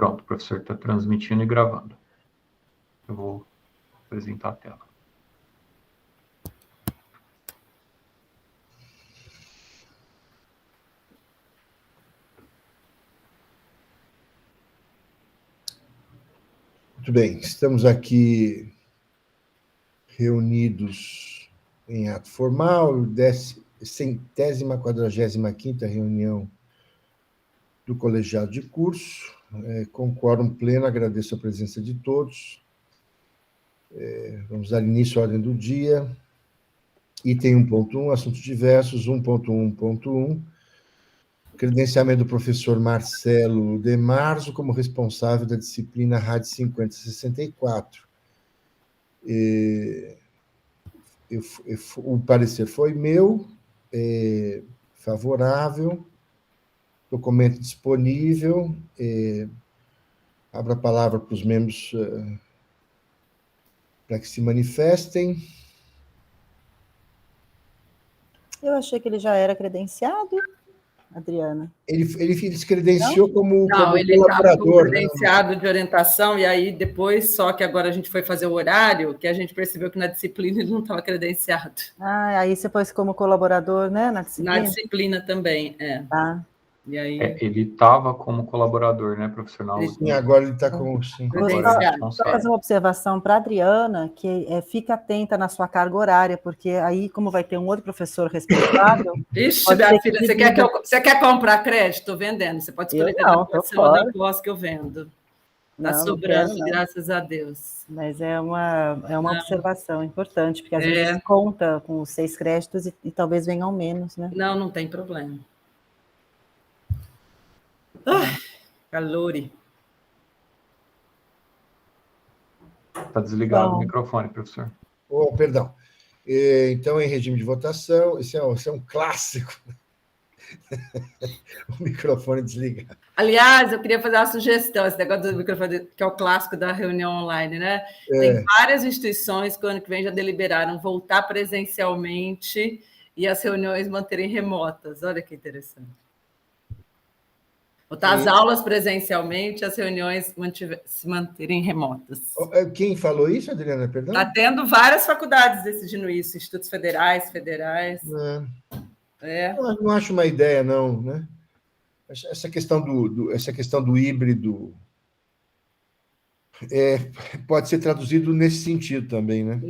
Pronto, o professor está transmitindo e gravando. Eu vou apresentar a tela. Muito bem, estamos aqui reunidos em ato formal, 145ª reunião do colegiado de curso, com quórum pleno, agradeço a presença de todos. Vamos dar início à ordem do dia. Item 1.1, assuntos diversos, 1.1.1, credenciamento do professor Marcelo De Marzo como responsável da disciplina RAD 5064. O parecer foi meu, favorável, documento disponível, abro a palavra para os membros para que se manifestem. Eu achei que ele já era credenciado, Adriana. Ele se credenciou como ele colaborador. Ele credenciado de orientação, e aí depois, só que agora a gente foi fazer o horário, que a gente percebeu que na disciplina ele não estava credenciado. Aí você pôs como colaborador, né, na disciplina? Na disciplina também, Tá. E aí... ele estava como colaborador, né, profissional? Sim, agora ele está com... Só fazer uma observação para a Adriana, que fica atenta na sua carga horária, porque aí, como vai ter um outro professor responsável... Ixi, minha filha, você quer comprar crédito? Estou vendendo. Você pode escolher cada porção da posse que eu vendo. Está sobrando, graças a Deus. Mas é uma observação importante, porque às vezes conta com os 6 créditos e talvez venham menos, né? Não tem problema. Calore. Está desligado o microfone, professor. Perdão. Então, em regime de votação, esse é um clássico. O microfone desligado. Aliás, eu queria fazer uma sugestão, esse negócio do microfone, que é o clássico da reunião online, né? Tem várias instituições que o ano que vem já deliberaram voltar presencialmente e as reuniões manterem remotas. Olha que interessante. Botar as aulas presencialmente, as reuniões se manterem remotas. Quem falou isso, Adriana? Perdão? Está tendo várias faculdades decidindo isso, institutos federais. Eu não acho uma ideia, não, né? Essa questão do híbrido pode ser traduzido nesse sentido também, né?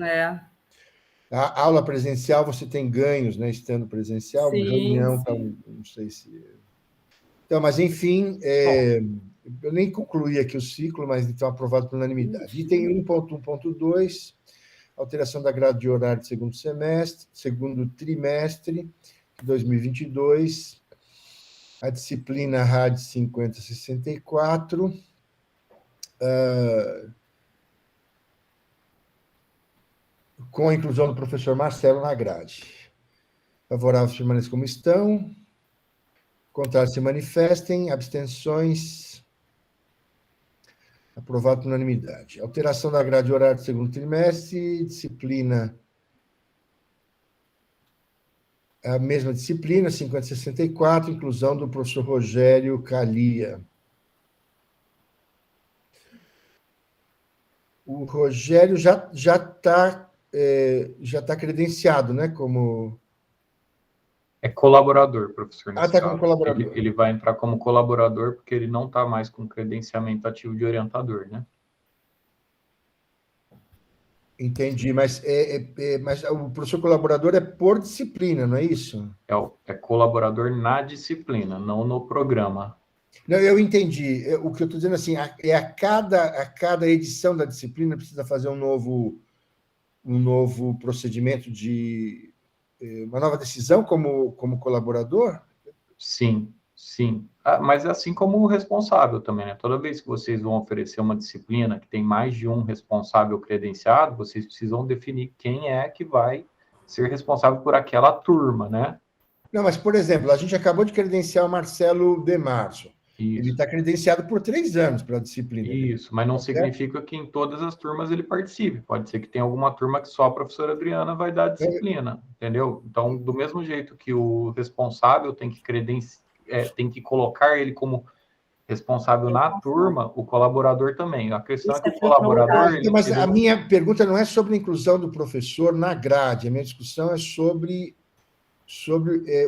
A aula presencial, você tem ganhos, né? Estando presencial, reunião, não sei se... Então, mas, enfim, eu nem concluí aqui o ciclo, mas então aprovado por unanimidade. Item 1.1.2, alteração da grade de horário de segundo trimestre de 2022, a disciplina RAD 5064, com a inclusão do professor Marcelo na grade. Favoráveis permaneçam como estão. Contrários se manifestem. Abstenções. Aprovado por unanimidade. Alteração da grade de horário do segundo trimestre, disciplina... A mesma disciplina, 5064, inclusão do professor Rogério Calia. O Rogério já está credenciado, né? Como... É colaborador, professor. Está como colaborador. Ele vai entrar como colaborador porque ele não está mais com credenciamento ativo de orientador, né? Entendi, mas o professor colaborador é por disciplina, não é isso? É colaborador na disciplina, não no programa. Não, eu entendi. O que eu estou dizendo assim, a cada edição da disciplina precisa fazer um novo procedimento de uma nova decisão como colaborador? Sim. Mas assim como o responsável também, né? Toda vez que vocês vão oferecer uma disciplina que tem mais de um responsável credenciado, vocês precisam definir quem é que vai ser responsável por aquela turma, né? Não, mas, por exemplo, a gente acabou de credenciar o Marcelo De Marzo. Isso. Ele está credenciado por 3 anos para a disciplina. Isso, mas não significa que em todas as turmas ele participe. Pode ser que tenha alguma turma que só a professora Adriana vai dar a disciplina, entendeu? Então, do mesmo jeito que o responsável tem que colocar ele como responsável na turma, o colaborador também. A questão é que o colaborador... Mas a minha pergunta não é sobre a inclusão do professor na grade, a minha discussão é sobre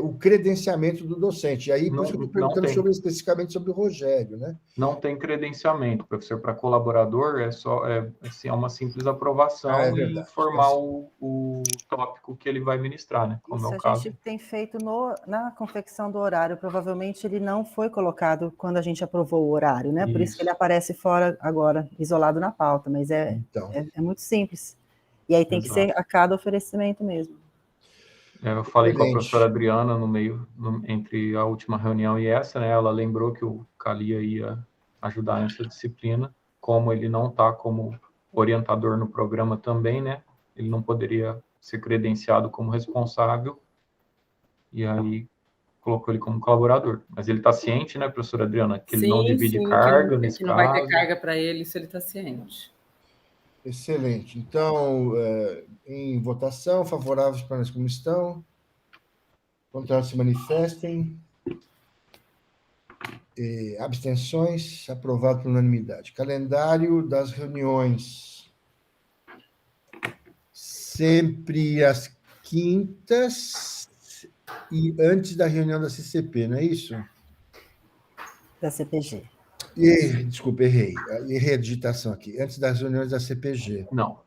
o credenciamento do docente. E aí, por isso que eu estou perguntando especificamente sobre o Rogério, né? Não tem credenciamento, professor. Para colaborador, é uma simples aprovação e informar o tópico que ele vai ministrar, né? Como isso é o caso. A gente tem feito na confecção do horário. Provavelmente ele não foi colocado quando a gente aprovou o horário, né? Por isso que ele aparece fora agora, isolado na pauta, mas é muito simples. E aí tem que ser a cada oferecimento mesmo. Eu falei com a professora Adriana entre a última reunião e essa, né? Ela lembrou que o Calia ia ajudar nessa disciplina, como ele não está como orientador no programa também, né? Ele não poderia ser credenciado como responsável, e aí colocou ele como colaborador. Mas ele está ciente, né, professora Adriana, que ele não divide carga nesse caso. Que não vai ter carga para ele, isso ele está ciente. Excelente. Então, em votação, favoráveis para como estão? Contrários se manifestem. Abstenções? Aprovado por unanimidade. Calendário das reuniões. Sempre às quintas e antes da reunião da CCP, não é isso? Da CPG. Desculpa, errei a digitação aqui. Antes das reuniões da CPG. Não,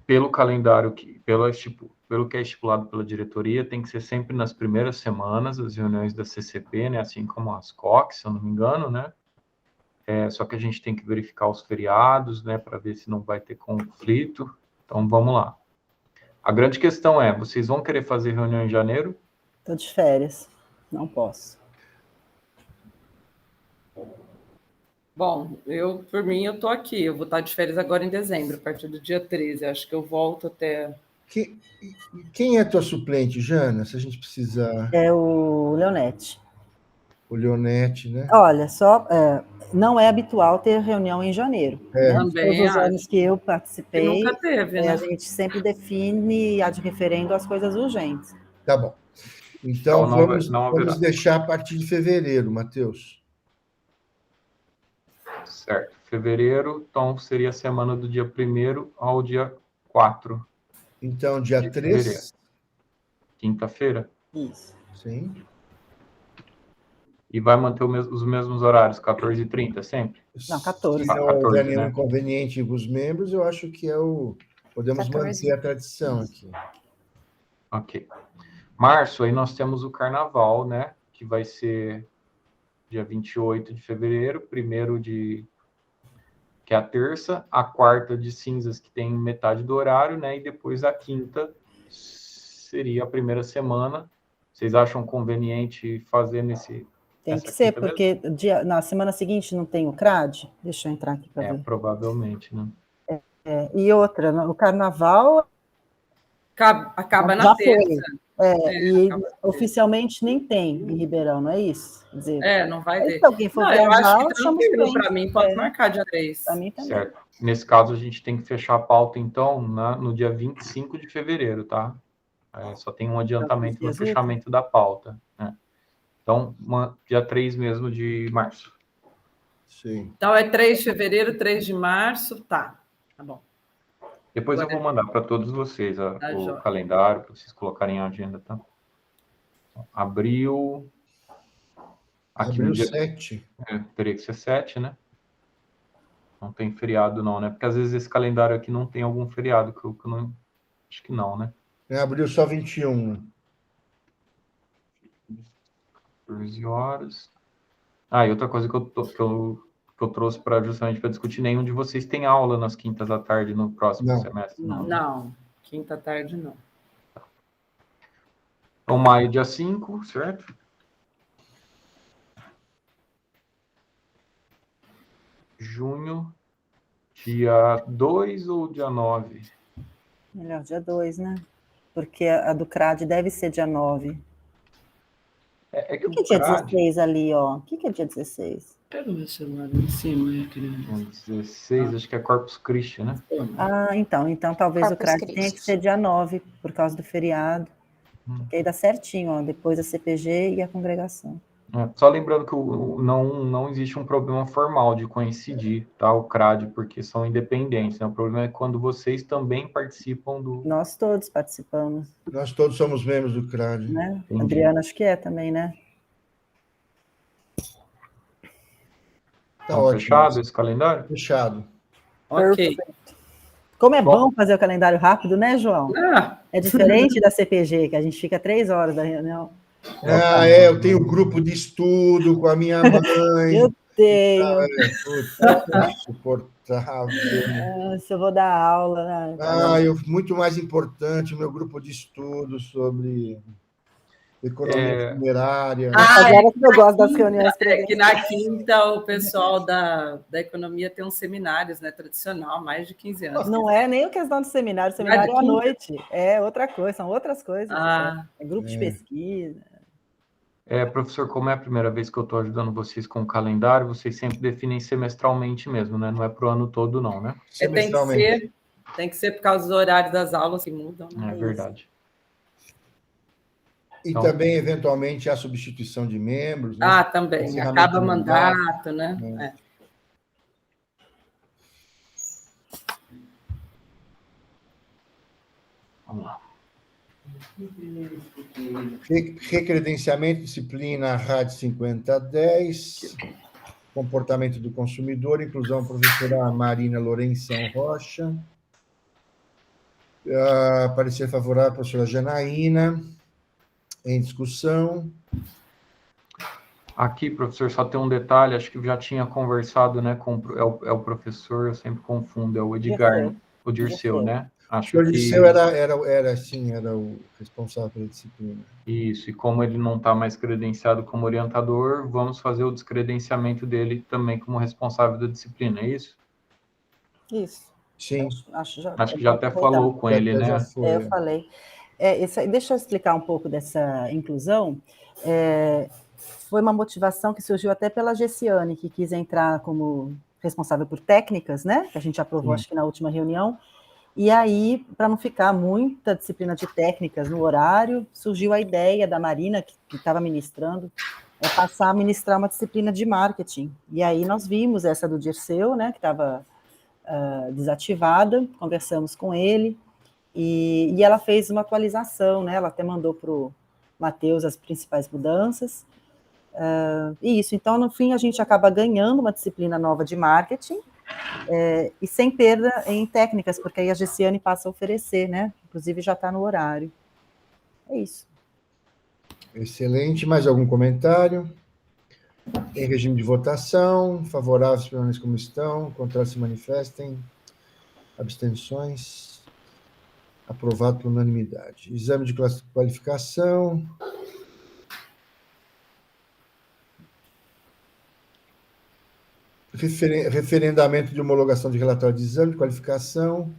pelo calendário, pelo que é estipulado pela diretoria, tem que ser sempre nas primeiras semanas, as reuniões da CCP, né, assim como as COC, se eu não me engano, né? Só que a gente tem que verificar os feriados, né, para ver se não vai ter conflito. Então, vamos lá. A grande questão é, vocês vão querer fazer reunião em janeiro? Estou de férias, não posso. Bom, por mim, eu estou aqui. Eu vou estar de férias agora em dezembro, a partir do dia 13. Acho que eu volto até... Quem é tua suplente, Jana, se a gente precisar? É o Leonete. O Leonete, né? Olha, não é habitual ter reunião em janeiro. Também todos os anos que eu participei, nunca teve, né? A gente sempre define ad referendo as coisas urgentes. Tá bom. Então, vamos deixar a partir de fevereiro, Matheus. Certo. Fevereiro, então, seria a semana do dia 1º ao dia 4. Então, dia 3. Quinta-feira? Isso. Sim. E vai manter os mesmos horários, 14h30, sempre? Não, 14. Se não houver nenhum inconveniente com os membros, eu acho que podemos 14. Manter a tradição aqui. Ok. Março, aí nós temos o Carnaval, né? Que vai ser dia 28 de fevereiro, que é a terça, a quarta de cinzas, que tem metade do horário, né? E depois a quinta seria a primeira semana. Vocês acham conveniente fazer Tem que ser, porque na semana seguinte não tem o CRAD? Deixa eu entrar aqui para ver. Provavelmente, né? E outra, o Carnaval... Acaba na terça. Oficialmente nem tem em Ribeirão, não é isso? Quer dizer, não vai ter. Se alguém for viajar, eu acho que tranquilo para mim, pode marcar dia 3. Para mim também. Certo. Nesse caso, a gente tem que fechar a pauta, então, no dia 25 de fevereiro, tá? Só tem um adiantamento no fechamento da pauta, né? Então, dia 3 mesmo de março. Sim. Então, é 3 de fevereiro, 3 de março, tá bom. Depois eu vou mandar para todos vocês o calendário, para vocês colocarem a agenda, tá? Abril... Abril 7. Teria que ser 7, né? Não tem feriado, não, né? Porque às vezes esse calendário aqui não tem algum feriado, que eu não... Acho que não, né? Abril só 21. 14 horas. E outra coisa que eu trouxe justamente para discutir, nenhum de vocês tem aula nas quintas à tarde no próximo semestre? Não, quinta à tarde não. Então, maio, dia 5, certo? Junho, dia 2 ou dia 9? Melhor dia 2, né? Porque a do CRAD deve ser dia 9. O que é dia 16 ali, ó? O que é dia 16? Pega o meu celular em cima, 16, acho que é Corpus Christi, né? Então talvez o CRAD tenha que ser dia 9, por causa do feriado. Porque aí dá certinho, ó, depois a CPG e a congregação. Só lembrando que não existe um problema formal de coincidir, tá, o CRAD, porque são independentes, né? O problema é quando vocês também participam do... Nós todos participamos. Nós todos somos membros do CRAD. Né? Adriana, acho que é também, né? Tá ótimo. Fechado esse calendário? Fechado. Ok. Como é bom fazer o calendário rápido, né, João? É diferente da CPG, que a gente fica 3 horas da reunião. Eu tenho grupo de estudo com a minha mãe. Eu tenho. É insuportável. Se eu vou dar aula. Né? Muito mais importante o meu grupo de estudo sobre economia funerária. Agora que eu gosto das reuniões. Que na quinta o pessoal da economia tem uns seminários, né, tradicional, mais de 15 anos. Não é nem a questão do seminário, seminário é à noite. É outra coisa, são outras coisas. É grupo de pesquisa. Professor, como é a primeira vez que eu estou ajudando vocês com o calendário, vocês sempre definem semestralmente mesmo, né? Não é para o ano todo, não, né? Tem que ser por causa dos horários das aulas que mudam. Né? É verdade. E então, também, eventualmente, a substituição de membros. Né? Também. Acaba o mandato, né? Vamos lá. Recredenciamento, disciplina RAD 5010, comportamento do consumidor, inclusão professora Marina Lourenção Rocha, parecer favorável à professora Janaína, em discussão. Aqui, professor, só tem um detalhe, acho que já tinha conversado, né, com o professor, eu sempre confundo, é o Edgar, o Dirceu, né? Acho o Dirceu era o responsável pela disciplina. Isso, e como ele não está mais credenciado como orientador, vamos fazer o descredenciamento dele também como responsável da disciplina, é isso? Isso. Sim. Acho que já até falou com ele, né? Eu falei. Deixa eu explicar um pouco dessa inclusão. Foi uma motivação que surgiu até pela Gessiane, que quis entrar como responsável por técnicas, né? Que a gente aprovou, acho que na última reunião. E aí, para não ficar muita disciplina de técnicas no horário, surgiu a ideia da Marina, que estava ministrando, passar a ministrar uma disciplina de marketing. E aí nós vimos essa do Dirceu, né, que estava desativada, conversamos com ele, e ela fez uma atualização, né, ela até mandou para o Matheus as principais mudanças. E isso, então, no fim, a gente acaba ganhando uma disciplina nova de marketing, e sem perda em técnicas, porque aí a Gessiane passa a oferecer, né? Inclusive já está no horário. É isso. Excelente. Mais algum comentário? Em regime de votação, favoráveis permaneçam como estão, contrários se manifestem, abstenções, aprovado por unanimidade. Exame de qualificação. Referendamento de homologação de relatório de exame de qualificação.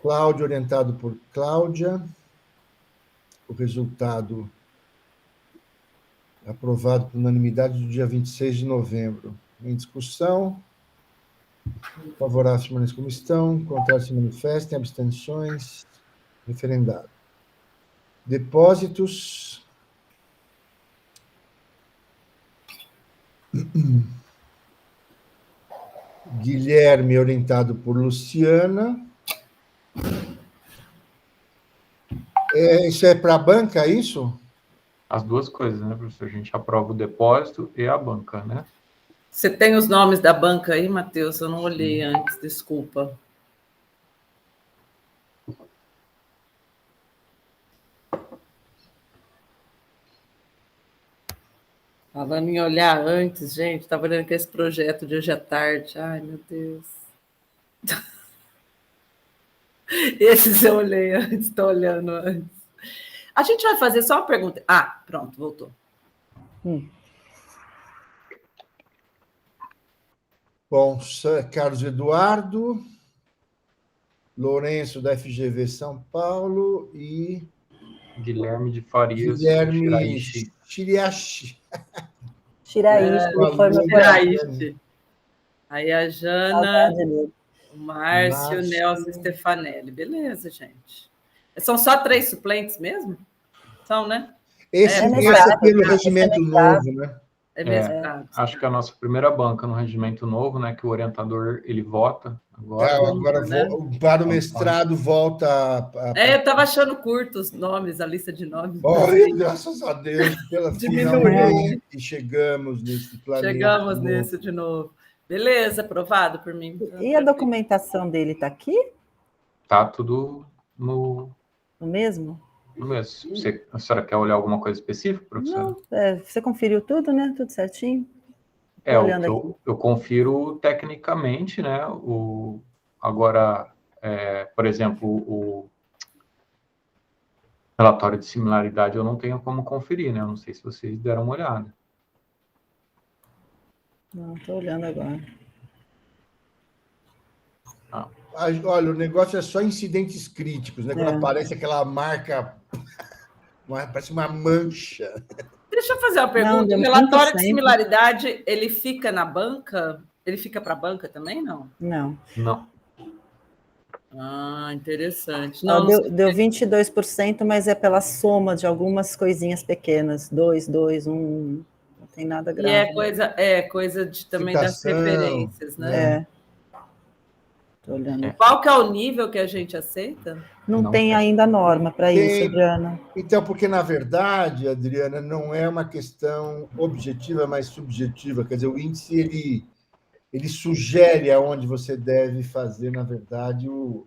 Cláudio, orientado por Cláudia. O resultado aprovado por unanimidade do dia 26 de novembro. Em discussão. Favoráveis permaneçam como estão. Contrários se manifestem. Abstenções. Referendado. Depósitos. Guilherme, orientado por Luciana. Isso é para a banca, isso? As duas coisas, né, professor? A gente aprova o depósito e a banca, né? Você tem os nomes da banca aí, Matheus? Eu não olhei antes, desculpa. Falando em olhar antes, gente, estava olhando com esse projeto de hoje à tarde. Ai, meu Deus. Esses eu olhei antes, estou olhando antes. A gente vai fazer só uma pergunta. Pronto, voltou. Bom, Carlos Eduardo, Lourenço, da FGV São Paulo, e... Guilherme de Farias. Guilherme Shiraishi. Aí a Jana, o Márcio, o Nelson Stefanelli. Beleza, gente. São só 3 suplentes mesmo? São, né? Esse é pelo regimento novo, né? Acho que é a nossa primeira banca no regimento novo, né? Que o orientador ele vota agora. Né? Para o mestrado volta. Eu estava achando curto os nomes, a lista de nomes. Graças a Deus, finalmente chegamos nesse planeta. Chegamos nesse de novo. Beleza, aprovado por mim. E a documentação dele está aqui? Tá tudo no mesmo? No mesmo. A senhora quer olhar alguma coisa específica, professora? Não, você conferiu tudo, né? Tudo certinho? Eu confiro tecnicamente, né? Agora, por exemplo, o relatório de similaridade eu não tenho como conferir, né? Eu não sei se vocês deram uma olhada. Não, estou olhando agora. Olha, o negócio é só incidentes críticos, né? Quando aparece aquela marca, parece uma mancha. Deixa eu fazer uma pergunta. O relatório de similaridade, ele fica na banca? Ele fica para a banca também, não? Não. Interessante. Não, deu 22%, mas é pela soma de algumas coisinhas pequenas. 2, 2, 1. Não tem nada grave. E coisa também das referências, né? Estou olhando. Qual que é o nível que a gente aceita? Não tem ainda norma para isso, Adriana. Então, porque, na verdade, Adriana, não é uma questão objetiva, mas subjetiva. Quer dizer, o índice, ele sugere aonde você deve fazer, na verdade, o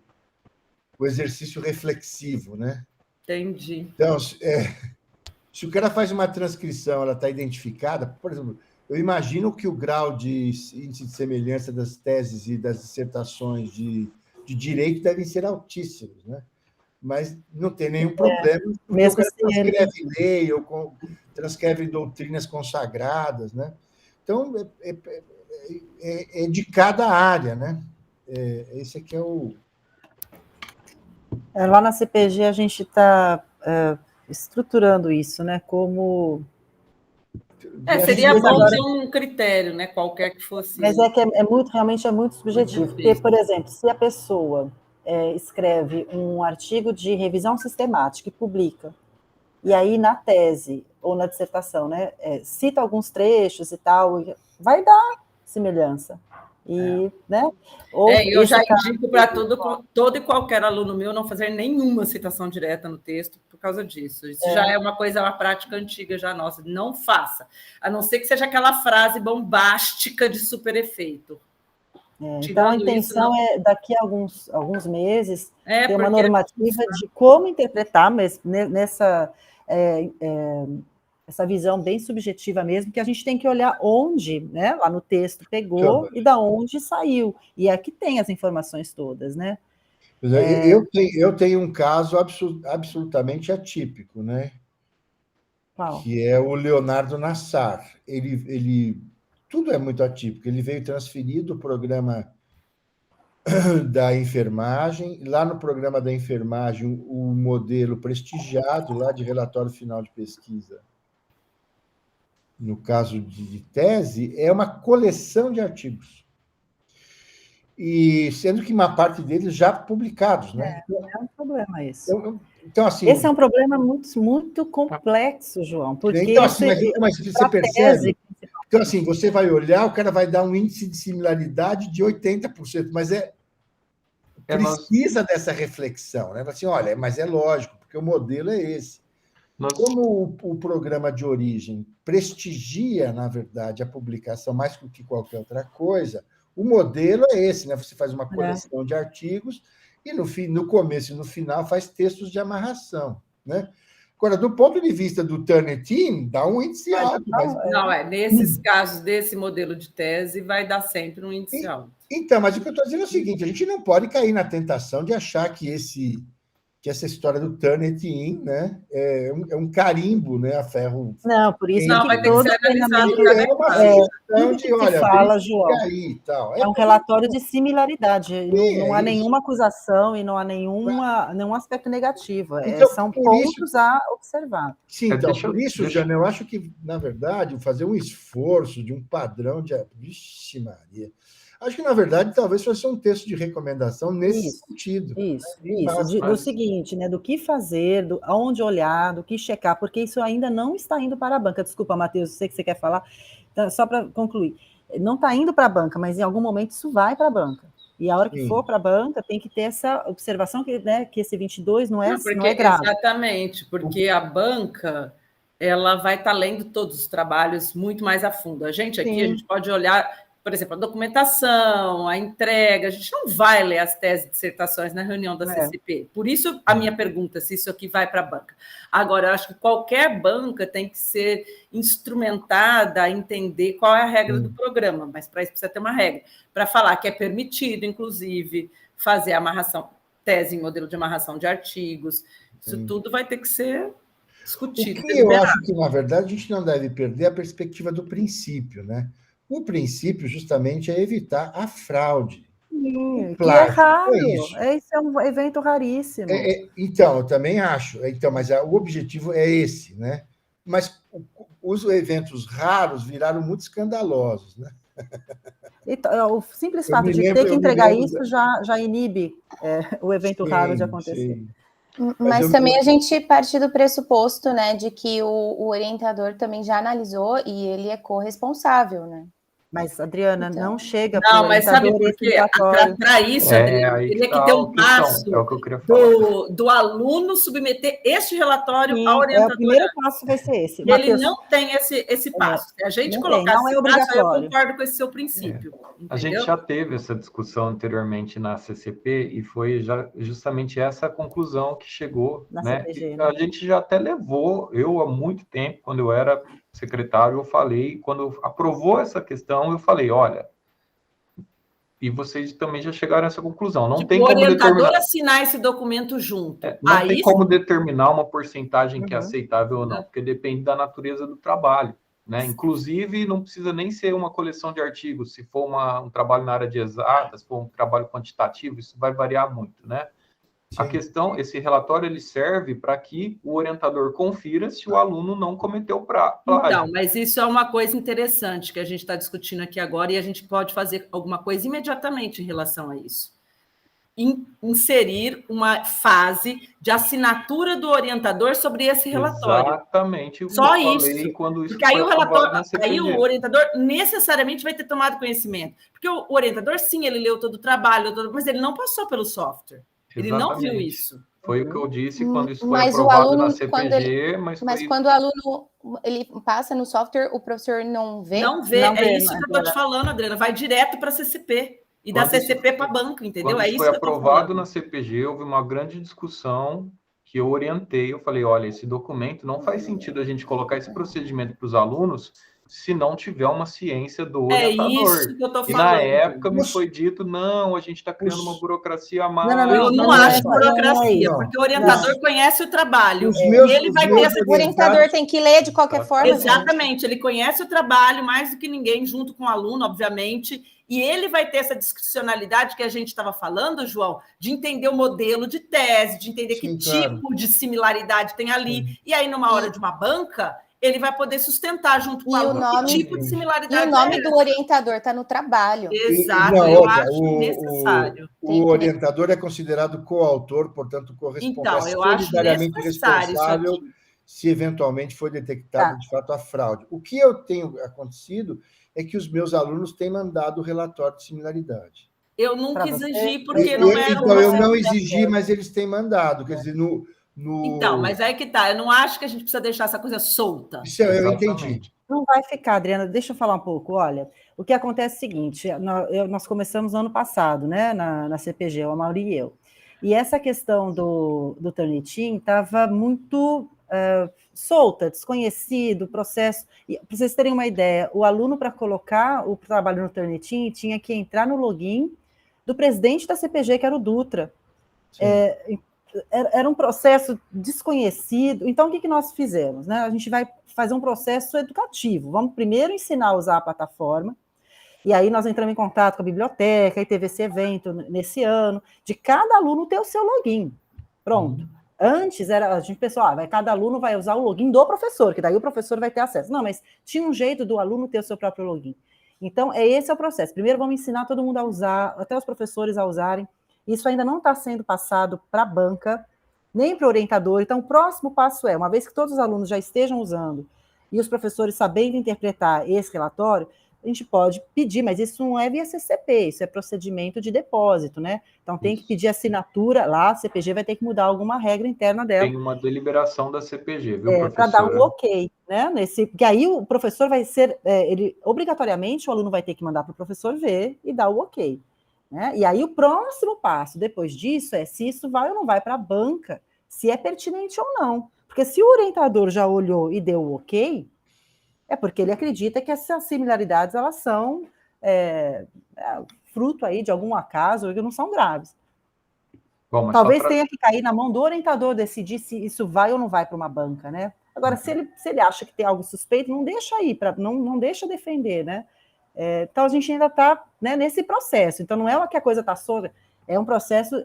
exercício reflexivo, né? Entendi. Então, se o cara faz uma transcrição, ela está identificada, por exemplo, eu imagino que o grau de índice de semelhança das teses e das dissertações de direito devem ser altíssimos, né? Mas não tem nenhum problema, porque o cara transcreve lei ou transcreve doutrinas consagradas, né? Então, é de cada área, né? Esse aqui é o... Lá na CPG a gente está estruturando isso, né? Como... seria bom ter um critério, né? Qualquer que fosse. Mas realmente é muito subjetivo. Porque, por exemplo, se a pessoa escreve um artigo de revisão sistemática e publica, e aí na tese ou na dissertação, né, cita alguns trechos e tal, vai dar semelhança. Né? Eu já indico para todo e qualquer aluno meu não fazer nenhuma citação direta no texto por causa disso. Isso já é uma prática antiga já nossa. Não faça. A não ser que seja aquela frase bombástica de super efeito. Então, a intenção é, daqui a alguns meses, ter uma normativa de como interpretar, mas nessa... essa visão bem subjetiva mesmo, que a gente tem que olhar onde, né, lá no texto pegou e da onde saiu. E aqui tem as informações todas, né? Eu tenho um caso absolutamente atípico, né? Qual? Que é o Leonardo Nassar. Tudo é muito atípico. Ele veio transferido do programa da enfermagem. Lá no programa da enfermagem, o modelo prestigiado lá de relatório final de pesquisa, no caso de tese, é uma coleção de artigos. E sendo que uma parte deles já publicados, né? É um problema isso. Então, assim, esse é um problema muito, muito complexo, João, porque... Então, assim, mas você percebe... Então, assim, você vai olhar, o cara vai dar um índice de similaridade de 80%, mas precisa dessa reflexão, né? Assim, olha, mas é lógico, porque o modelo é esse. Como o programa de origem prestigia, na verdade, a publicação mais do que qualquer outra coisa, o modelo é esse, né? Você faz uma coleção de artigos e no começo e no final faz textos de amarração, né? Agora, do ponto de vista do Turnitin, dá um índice alto. Nesses casos desse modelo de tese, vai dar sempre um índice alto. Então, mas o que eu estou dizendo é o seguinte, a gente não pode cair na tentação de achar que essa história do Turnitin, né, é um carimbo, né, a ferro. Não, por isso vai ter que ser analisado. Tudo que se fala, João, é um relatório de similaridade. Não há nenhuma acusação e não há nenhum aspecto negativo. Então, são pontos a observar. Sim, então, por isso, Jana, eu acho que, na verdade, fazer um esforço de um padrão de... Vixe, Maria... Acho que, na verdade, talvez fosse um texto de recomendação nesse sentido. Do seguinte, né? Do que fazer, aonde olhar, do que checar, porque isso ainda não está indo para a banca. Desculpa, Matheus, sei que você quer falar. Então, só para concluir. Não está indo para a banca, mas em algum momento isso vai para a banca. E a hora que for para a banca, tem que ter essa observação que, né, que esse 22 não é grave. Exatamente, porque a banca ela vai estar lendo todos os trabalhos muito mais a fundo. A gente aqui, a gente pode olhar, por exemplo, a documentação, a entrega, a gente não vai ler as teses e dissertações na reunião da CCP. Por isso, a minha pergunta, se isso aqui vai para a banca. Agora, eu acho que qualquer banca tem que ser instrumentada a entender qual é a regra do programa, mas para isso precisa ter uma regra. Para falar que é permitido, inclusive, fazer amarração, tese em modelo de amarração de artigos, isso tudo vai ter que ser discutido. O que eu acho que, na verdade, a gente não deve perder a perspectiva do princípio, né? O princípio, justamente, é evitar a fraude. Que é raro. Esse é um evento raríssimo. Então, eu também acho. Então, mas o objetivo é esse, né? Mas os eventos raros viraram muito escandalosos, né? O simples fato de ter que entregar isso já inibe o evento raro de acontecer. Sim. Mas também a gente parte do pressuposto, né, de que o orientador também já analisou e ele é corresponsável, né? Mas, Adriana, então, não chega para o orientador. Não, mas sabe por quê? Para isso, Adriana, teria que ter um passo do aluno submeter este relatório ao orientador. O primeiro passo vai ser esse. Ele Mateus, não tem esse passo. Se a gente colocar esse passo, eu concordo com esse seu princípio. A gente já teve essa discussão anteriormente na CCP e foi justamente essa a conclusão que chegou. Na CPG, né? A gente já até levou, eu há muito tempo, quando eu era secretário, eu falei, quando aprovou essa questão, eu falei, olha, e vocês também já chegaram a essa conclusão, não tem como determinar... O orientador assinar esse documento junto. Não tem como determinar uma porcentagem que é aceitável ou não, porque depende da natureza do trabalho, né? Inclusive, não precisa nem ser uma coleção de artigos, se for um trabalho na área de exatas, se for um trabalho quantitativo, isso vai variar muito, né? Sim. A questão, esse relatório, ele serve para que o orientador confira se o aluno não cometeu plágio. Não, mas isso é uma coisa interessante que a gente está discutindo aqui agora e a gente pode fazer alguma coisa imediatamente em relação a isso. Inserir uma fase de assinatura do orientador sobre esse relatório. Exatamente. Só isso. Porque aí o relatório, aí o orientador necessariamente vai ter tomado conhecimento. Porque o orientador, sim, ele leu todo o trabalho, mas ele não passou pelo software. Ele não viu isso. Foi o que eu disse quando isso foi aprovado na CPG, quando o aluno ele passa no software, o professor não vê? Não vê, isso que eu estou te falando, Adriana. Vai direto para a CCP. E da CCP para a banca, entendeu? Quando isso foi aprovado na CPG, houve uma grande discussão que eu orientei. Eu falei, olha, esse documento não faz sentido a gente colocar esse procedimento para os alunos se não tiver uma ciência do orientador. Isso que eu tô falando. E na época me foi dito, não, a gente está criando uma burocracia a mais. Eu não acho burocracia, porque o orientador conhece o trabalho. Ele vai ter essa... O orientador tem que ler de qualquer forma. Exatamente, ele conhece o trabalho mais do que ninguém, junto com o aluno, obviamente, e ele vai ter essa discricionalidade que a gente estava falando, João, de entender o modelo de tese, de entender que tipo de similaridade tem ali. E aí, numa hora de uma banca, ele vai poder sustentar junto com o aluno que tipo de similaridade. E o nome do orientador está no trabalho. Exato, eu acho necessário. O orientador é considerado coautor, portanto, corresponsável, então, eu acho solidariamente responsável se eventualmente for detectado, de fato, a fraude. O que eu tenho acontecido é que os meus alunos têm mandado o relatório de similaridade. Eu nunca exigi, porque não era... Então, eu não exigi, mas eles têm mandado. Quer dizer, Então, mas aí que tá. Eu não acho que a gente precisa deixar essa coisa solta. Isso eu entendi. Não vai ficar, Adriana. Deixa eu falar um pouco. Olha, o que acontece é o seguinte, nós começamos no ano passado, né, na CPG, a Mauri e eu. E essa questão do Turnitin estava muito solta, desconhecido, o processo. Para vocês terem uma ideia, o aluno, para colocar o trabalho no Turnitin, tinha que entrar no login do presidente da CPG, que era o Dutra. Era um processo desconhecido. Então, o que nós fizemos? Né? A gente vai fazer um processo educativo. Vamos primeiro ensinar a usar a plataforma, e aí nós entramos em contato com a biblioteca, e teve esse evento nesse ano, de cada aluno ter o seu login. Pronto. Antes, a gente pensou, cada aluno vai usar o login do professor, que daí o professor vai ter acesso. Não, mas tinha um jeito do aluno ter o seu próprio login. Então, esse é o processo. Primeiro, vamos ensinar todo mundo a usar, até os professores a usarem. Isso ainda não está sendo passado para a banca, nem para o orientador. Então, o próximo passo é, uma vez que todos os alunos já estejam usando e os professores sabendo interpretar esse relatório, a gente pode pedir, mas isso não é via CCP, isso é procedimento de depósito, né? Então, tem que pedir assinatura lá, a CPG vai ter que mudar alguma regra interna dela. Tem uma deliberação da CPG, viu, professora? Para dar um ok, né? Porque aí o professor vai ser, obrigatoriamente, o aluno vai ter que mandar para o professor ver e dar o ok. Né? E aí o próximo passo, depois disso, é se isso vai ou não vai para a banca, se é pertinente ou não. Porque se o orientador já olhou e deu o ok, é porque ele acredita que essas similaridades, elas são fruto aí de algum acaso, que não são graves. Bom, talvez tenha que cair na mão do orientador decidir se isso vai ou não vai para uma banca, né? Agora, se ele acha que tem algo suspeito, não deixa ir, não deixa defender, né? Então, a gente ainda está, né, nesse processo. Então, não é que a coisa está solta, é um processo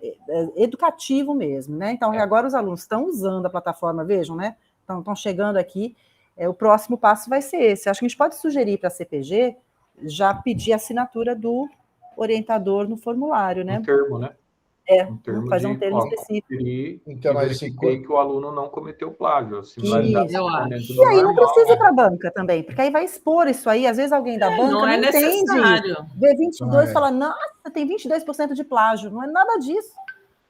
educativo mesmo, né? Então, agora os alunos estão usando a plataforma, vejam, né? Estão chegando aqui, o próximo passo vai ser esse. Acho que a gente pode sugerir para a CPG já pedir a assinatura do orientador no formulário, né? Um termo, né? Fazer um termo específico. Então, mas verifiquei que o aluno não cometeu plágio. E aí não precisa ir para a banca também, porque aí vai expor isso aí. Às vezes alguém da banca não entende. Vê 22 e fala, nossa, tem 22% de plágio. Não é nada disso.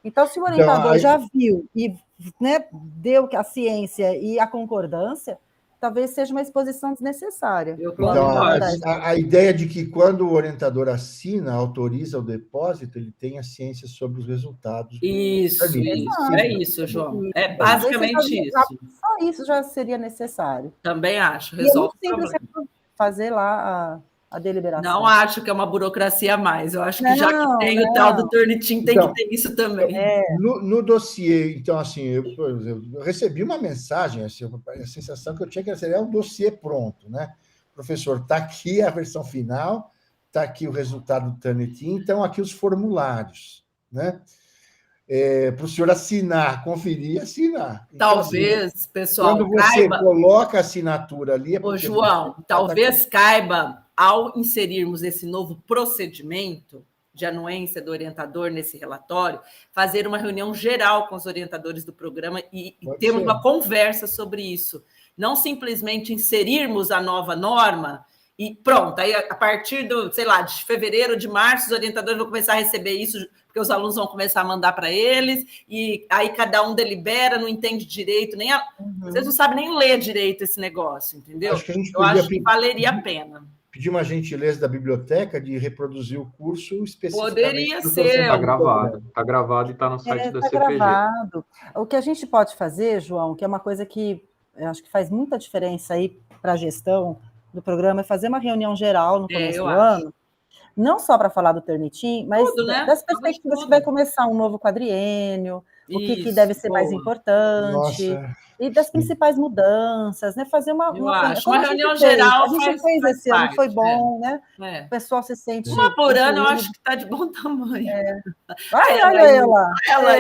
Então, se o orientador já viu e, né, deu a ciência e a concordância, talvez seja uma exposição desnecessária. Então, a ideia de que quando o orientador assina, autoriza o depósito, ele tem a ciência sobre os resultados. Isso, João. É basicamente isso. Só isso já seria necessário. Também acho. Resolve o problema. Fazer lá a deliberação. Não acho que é uma burocracia a mais. Eu acho que já que tem o tal do Turnitin, tem que ter isso também. No dossiê, então, assim, eu recebi uma mensagem, assim, a sensação que eu tinha que receber um dossiê pronto, né? Professor, está aqui a versão final, está aqui o resultado do Turnitin, então aqui os formulários, né? Para o senhor assinar, conferir e assinar. Então, talvez, assim, pessoal, quando você coloca a assinatura ali... Ô, João, talvez caiba, ao inserirmos esse novo procedimento de anuência do orientador nesse relatório, fazer uma reunião geral com os orientadores do programa e termos uma conversa sobre isso. Não simplesmente inserirmos a nova norma e pronto, aí a partir do, sei lá, de fevereiro, de março, os orientadores vão começar a receber isso, porque os alunos vão começar a mandar para eles, e aí cada um delibera, não entende direito, vocês não sabem nem ler direito esse negócio, entendeu? Eu acho que valeria a pena. Pedir uma gentileza da biblioteca de reproduzir o curso especificamente. Poderia ser. Está gravado e está no site da CPG. Gravado. O que a gente pode fazer, João, que é uma coisa que eu acho que faz muita diferença aí para a gestão do programa, é fazer uma reunião geral no começo do ano, não só para falar do Turnitin, mas das perspectivas que vai começar um novo quadriênio, o que deve ser mais importante, e das principais mudanças, né? Fazer uma reunião geral. A gente fez esse ano, foi bom, né? O pessoal se sente... Uma por ano, eu acho que está de bom tamanho. Olha ela! Ela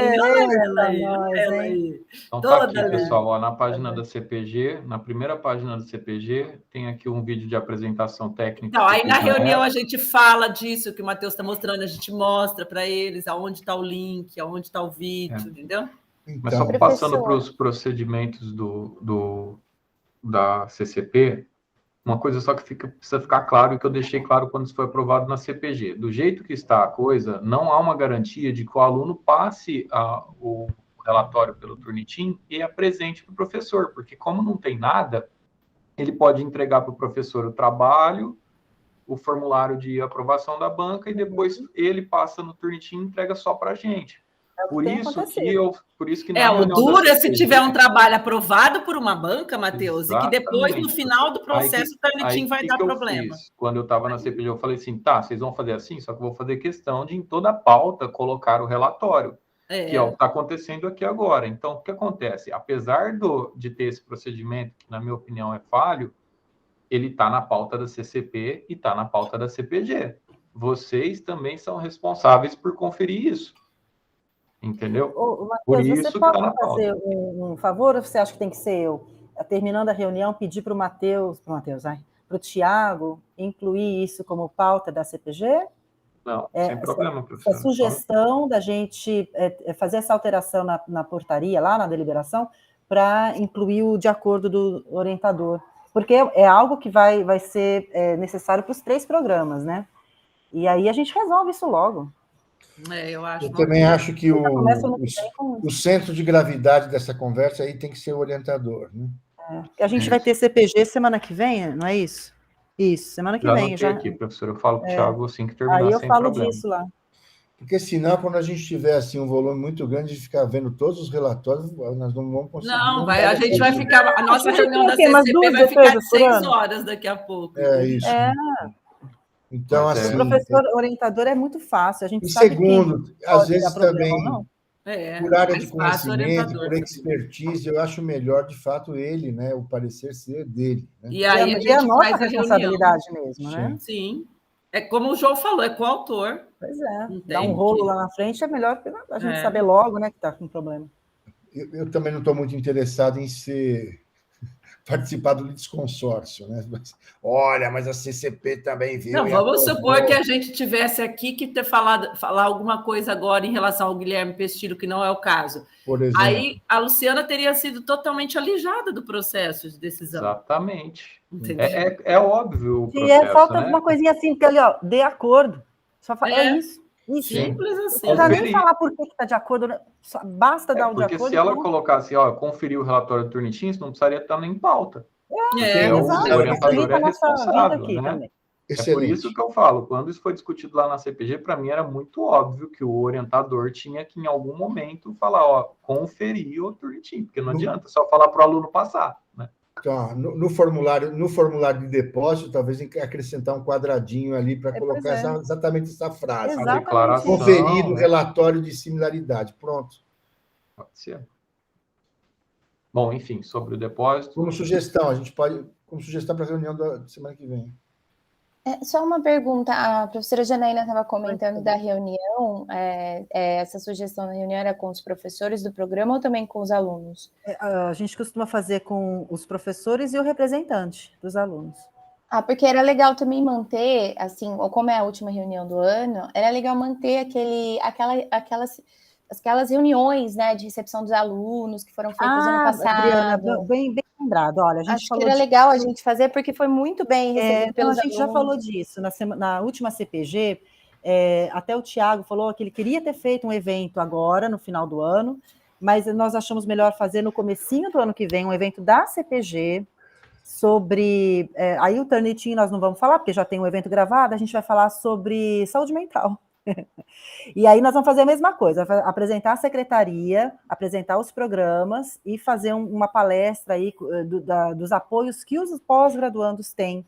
aí. Então tá aqui, pessoal, ó, na página da CPG, na primeira página da CPG, tem aqui um vídeo de apresentação técnica. Então, aí na reunião a gente fala disso que o Matheus está mostrando, a gente mostra para eles aonde está o link, aonde está o vídeo, entendeu? Mas só passando para os procedimentos da CCP, uma coisa só que precisa ficar claro, e que eu deixei claro quando isso foi aprovado na CPG. Do jeito que está a coisa, não há uma garantia de que o aluno passe o relatório pelo Turnitin e apresente para o professor, porque como não tem nada, ele pode entregar para o professor o trabalho, o formulário de aprovação da banca, e depois ele passa no Turnitin e entrega só para a gente. Por isso que o duro é se tiver um trabalho aprovado por uma banca, Matheus, e que depois, no final do processo, o Turnitin vai dar problema. Quando eu estava na CPG, eu falei assim, vocês vão fazer assim, só que eu vou fazer questão de, em toda a pauta, colocar o relatório, que é o que está acontecendo aqui agora. Então, o que acontece? Apesar de ter esse procedimento, que, na minha opinião, é falho, ele está na pauta da CCP e está na pauta da CPG. Vocês também são responsáveis por conferir isso. Entendeu? Matheus, você pode fazer um favor, ou você acha que tem que ser eu, terminando a reunião, pedir para o para o Tiago incluir isso como pauta da CPG? Não, sem problema, professor. A sugestão da gente fazer essa alteração na portaria, lá na deliberação, para incluir o de acordo do orientador. Porque é algo que vai ser necessário para os 3 programas, né? E aí a gente resolve isso logo. Eu também acho que o centro de gravidade dessa conversa aí tem que ser o orientador, né? A gente vai ter CPG semana que vem, não é isso? Isso, semana que vem. Já aqui, professor, eu falo com o Thiago assim que terminar, aí eu sem falo problema. disso lá. Porque senão, quando a gente tiver assim, um volume muito grande de ficar vendo todos os relatórios, nós não vamos conseguir. Não, a gente vai ficar... A nossa reunião da CCP vai ficar de 6 horas daqui a pouco. Isso. Então, assim... O professor orientador é muito fácil, a gente e sabe segundo, às vezes também, não. por área de conhecimento, por expertise, eu acho melhor, de fato, ele, né, o parecer ser dele. Né? E aí a gente faz a responsabilidade reunião. Mesmo, né? Sim. É como o João falou, é coautor. Pois é. Dar um rolo lá na frente é melhor a gente saber logo, né, que está com problema. Eu também não estou muito interessado em participar do litisconsórcio, né? Mas a CCP também viu. Não, vamos supor que a gente tivesse aqui que falar alguma coisa agora em relação ao Guilherme Pestillo, que não é o caso. Por exemplo. Aí a Luciana teria sido totalmente alijada do processo de decisão. Exatamente. É óbvio o processo, e falta uma coisinha assim, porque ali, de acordo. É isso. Simples assim. Não precisa nem falar por que está de acordo, basta dar o de acordo. Porque se ela colocasse, conferir o relatório do Turnitin, não precisaria estar nem em pauta. O orientador é responsável, né? Também. É por isso que eu falo, quando isso foi discutido lá na CPG, para mim era muito óbvio que o orientador tinha que, em algum momento, falar, conferir o Turnitin, porque não adianta só falar para o aluno passar, né? Então, no formulário de depósito, talvez acrescentar um quadradinho ali para colocar exatamente essa frase. A declaração. Conferir o relatório de similaridade. Pronto. Pode ser. Bom, enfim, sobre o depósito. Como sugestão, a gente pode. Como sugestão para a reunião da semana que vem. Só uma pergunta, a professora Janaína estava comentando da reunião, essa sugestão da reunião era com os professores do programa ou também com os alunos? A gente costuma fazer com os professores e o representante dos alunos. Porque era legal também manter, assim, ou como é a última reunião do ano, era legal manter aquelas reuniões, né, de recepção dos alunos que foram feitas ano passado. Adriana, bem lembrado. Olha, a gente acho que era legal a gente fazer, porque foi muito bem recebido pelos alunos. A gente já falou disso. Na última CPG, até o Tiago falou que ele queria ter feito um evento agora, no final do ano, mas nós achamos melhor fazer no comecinho do ano que vem um evento da CPG sobre... aí o Turnitin nós não vamos falar, porque já tem um evento gravado, a gente vai falar sobre saúde mental. E aí nós vamos fazer a mesma coisa, apresentar a secretaria, apresentar os programas e fazer uma palestra aí dos apoios que os pós-graduandos têm,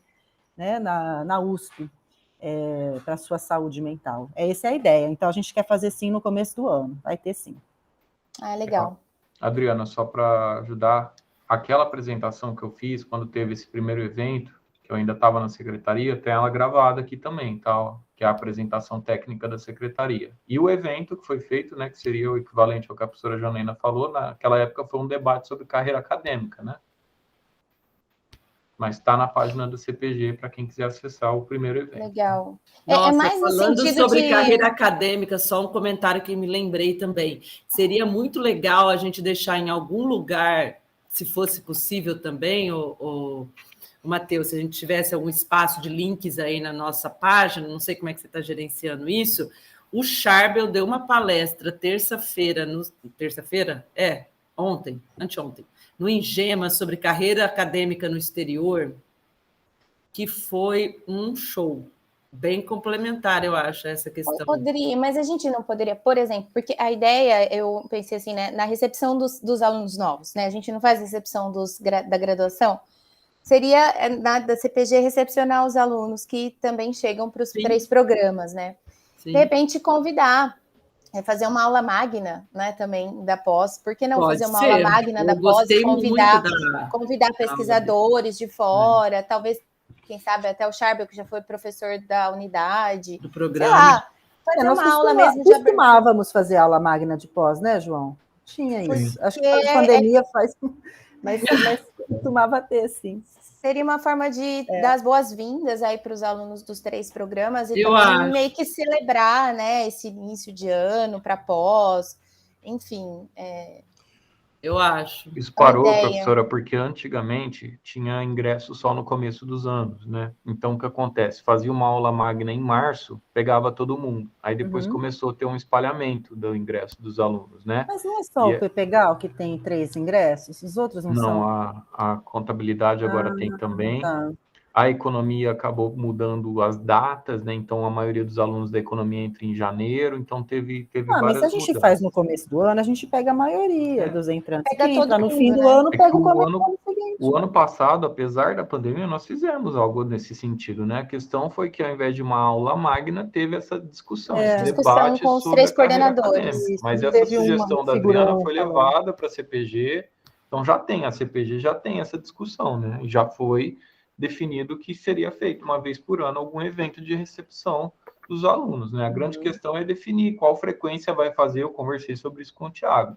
né, na USP para a sua saúde mental. Essa é a ideia. Então a gente quer fazer sim no começo do ano, vai ter sim. Legal. Adriana, só para ajudar, aquela apresentação que eu fiz quando teve esse primeiro evento, que eu ainda estava na secretaria, tem ela gravada aqui também, tá? Que é a apresentação técnica da secretaria. E o evento que foi feito, né, que seria o equivalente ao que a professora Janaína falou, naquela época foi um debate sobre carreira acadêmica, né? Mas está na página do CPG para quem quiser acessar o primeiro evento. Legal. Nossa, mais falando no sobre carreira acadêmica, só um comentário que me lembrei também. Seria muito legal a gente deixar em algum lugar, se fosse possível também, o Matheus, se a gente tivesse algum espaço de links aí na nossa página, não sei como é que você está gerenciando isso, o Charbel deu uma palestra terça-feira, anteontem, no Ingema, sobre carreira acadêmica no exterior, que foi um show, bem complementar, eu acho, essa questão. Poderia, mas a gente não poderia, por exemplo, porque a ideia, eu pensei assim, né, na recepção dos alunos novos, né, a gente não faz recepção da graduação, seria da CPG recepcionar os alunos que também chegam para os 3 programas, né? Sim. De repente, convidar, fazer uma aula magna, né, também da pós. Por que não fazer uma aula magna da pós e convidar pesquisadores de fora, talvez, quem sabe, até o Charbel, que já foi professor da unidade. Do programa. Sei lá, fazer uma aula mesmo. Costumávamos fazer aula magna de pós, né, João? Tinha isso. Acho que a pandemia faz... Mas costumava ter, sim. Seria uma forma de dar as boas-vindas aí para os alunos dos 3 programas e também meio que celebrar, né, esse início de ano para pós, enfim. Eu acho. Isso parou, professora, porque antigamente tinha ingresso só no começo dos anos, né? Então, o que acontece? Fazia uma aula magna em março, pegava todo mundo. Aí depois começou a ter um espalhamento do ingresso dos alunos, né? Mas não é só o PPGAL que tem 3 ingressos? Os outros não são? Não, a contabilidade agora tem também. Tá. A economia acabou mudando as datas, né? Então, a maioria dos alunos da economia entra em janeiro, então teve várias mas se a gente faz no começo do ano, a gente pega a maioria dos entrantes. Pega que entra no mundo, fim do ano, pega o começo do ano seguinte. O ano passado, apesar da pandemia, nós fizemos algo nesse sentido, né? A questão foi que, ao invés de uma aula magna, teve essa discussão, esse debate com os sobre 3 coordenadores. Mas essa sugestão da Adriana foi levada para a CPG, então a CPG já tem essa discussão, né? Já foi definido que seria feito uma vez por ano algum evento de recepção dos alunos, né? A grande questão é definir qual frequência vai fazer. Eu conversei sobre isso com o Thiago.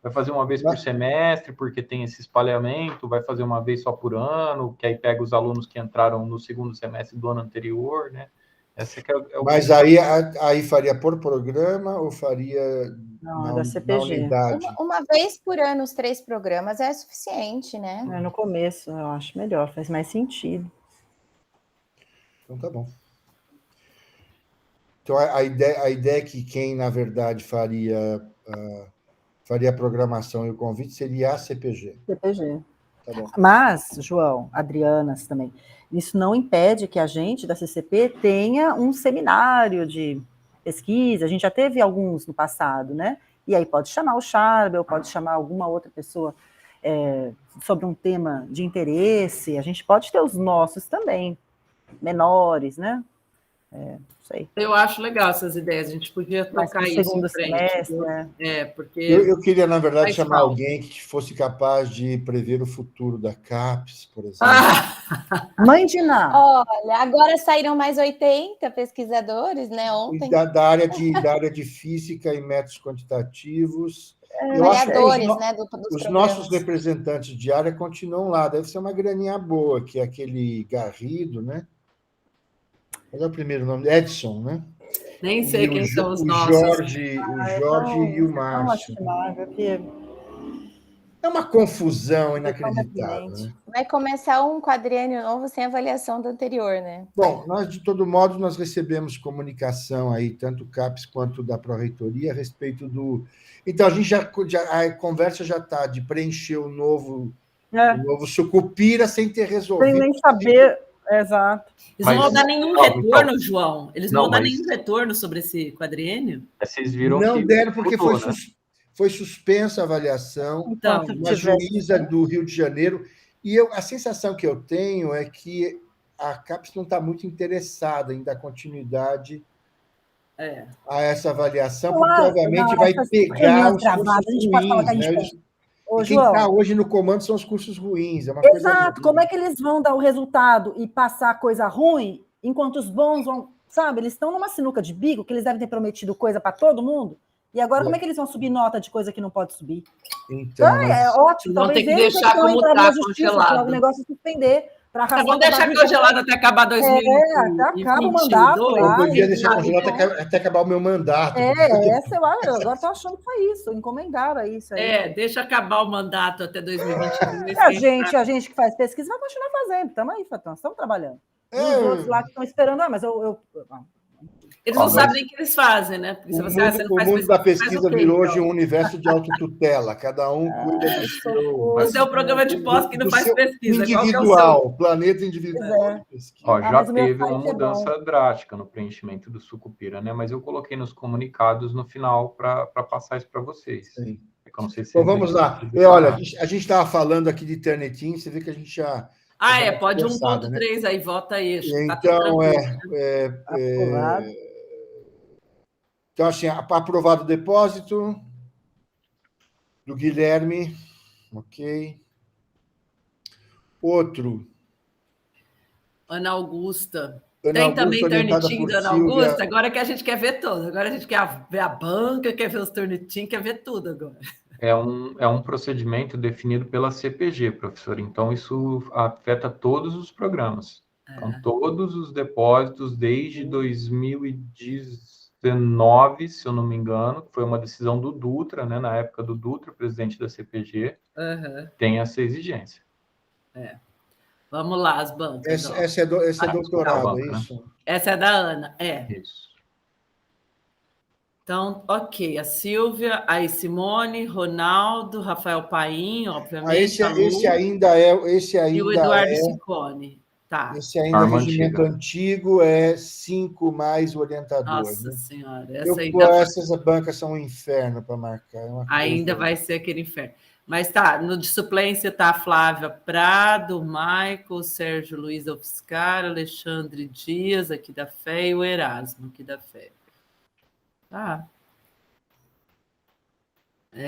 Vai fazer uma vez por semestre, porque tem esse espalhamento, vai fazer uma vez só por ano, que aí pega os alunos que entraram no segundo semestre do ano anterior, né? Essa que é o... Mas aí faria por programa ou faria da CPG. Unidade? Uma vez por ano os 3 programas é suficiente, né? No começo, eu acho melhor, faz mais sentido. Então tá bom. Então a ideia é que quem, na verdade, faria a programação e o convite seria a CPG. CPG. Tá bom. Mas, João, Adrianas também, isso não impede que a gente, da CCP, tenha um seminário de pesquisa. A gente já teve alguns no passado, né? E aí pode chamar o Charbel, pode chamar alguma outra pessoa sobre um tema de interesse. A gente pode ter os nossos também, menores, né? Não sei. Eu acho legal essas ideias, a gente podia tocar isso em frente. Porque eu queria, na verdade, chamar alguém que fosse capaz de prever o futuro da CAPES, por exemplo. Mãe de Ná. Olha, agora saíram mais 80 pesquisadores, né? Ontem. Da área de física e métodos quantitativos. Avaliadores, né? Os nossos representantes de área continuam lá, deve ser uma graninha boa, que é aquele Garrido, né? Qual é o primeiro nome? Edson, né? Nem sei quem são os nossos. O Jorge e o Márcio. É uma confusão inacreditável. Né? Vai começar um quadriênio novo sem avaliação do anterior, né? Bom, nós, de todo modo, nós recebemos comunicação aí, tanto do CAPES quanto da Pró-Reitoria, a respeito do... Então, a conversa já está de preencher o novo Sucupira sem ter resolvido. Sem nem saber... Exato. Eles não vão dar nenhum retorno, João? Eles não vão dar nenhum retorno sobre esse quadriênio? Vocês viram não que deram, porque foi suspensa a avaliação, uma juíza do Rio de Janeiro, e a sensação que eu tenho é que a CAPES não está muito interessada em dar continuidade a essa avaliação, porque, obviamente, vai pegar os cursos ruins, né? E quem está hoje no comando são os cursos ruins. Exato. Como é que eles vão dar o resultado e passar coisa ruim, enquanto os bons vão... Sabe, eles estão numa sinuca de bico, que eles devem ter prometido coisa para todo mundo, e agora como é que eles vão subir nota de coisa que não pode subir? Então, é ótimo. Vão ter que deixar como está congelado. O negócio suspender. Vamos deixar congelado até acabar 2022. Até acaba o mandato. Eu podia deixar congelado até acabar o meu mandato. Agora estou achando que foi isso. Encomendaram isso aí. Deixa acabar o mandato até 2022. A gente que faz pesquisa vai continuar fazendo. Estamos aí, Fatão. Estamos trabalhando. E os outros lá que estão esperando, mas eles não sabem nem o que eles fazem, né? Porque o mundo da pesquisa virou hoje um universo de autotutela. Cada um cuida do seu... Você é o programa de pós que não faz pesquisa. Individual, planeta individual. Já teve uma mudança drástica no preenchimento do Sucupira, né? Mas eu coloquei nos comunicados no final para passar isso para vocês. Sim. Não sei se vamos lá. Olha, a gente estava falando aqui de Turnitin, você vê que a gente já... pode 1.3 né? Aí, vota aí. Então, Então, assim, aprovado o depósito do Guilherme, ok. Outro. Ana Augusta. Tem também Turnitin da Ana Augusta? Agora que a gente quer ver todo. Agora a gente quer ver a banca, quer ver os Turnitin, quer ver tudo agora. É um procedimento definido pela CPG, professor. Então, isso afeta todos os programas. Então, todos os depósitos desde 2019, se eu não me engano, foi uma decisão do Dutra, né? Na época do Dutra, presidente da CPG, tem essa exigência. Vamos lá, as bancas. Esse é doutorado, banca, é isso? Né? Essa é da Ana, Isso. Então, ok, a Silvia, a Simone, Ronaldo, Rafael Paim, obviamente. Esse ainda é. E o Eduardo Ciccone. Tá. Esse ainda é regimento antigo, é 5 mais o orientador. Nossa Senhora. Essas bancas são um inferno para marcar. Ainda vai ser aquele inferno. Mas tá, no de suplência tá a Flávia Prado, Michael, Sérgio Luiz Ofscar, Alexandre Dias, aqui da Fé, e o Erasmo, aqui da Fé. Tá.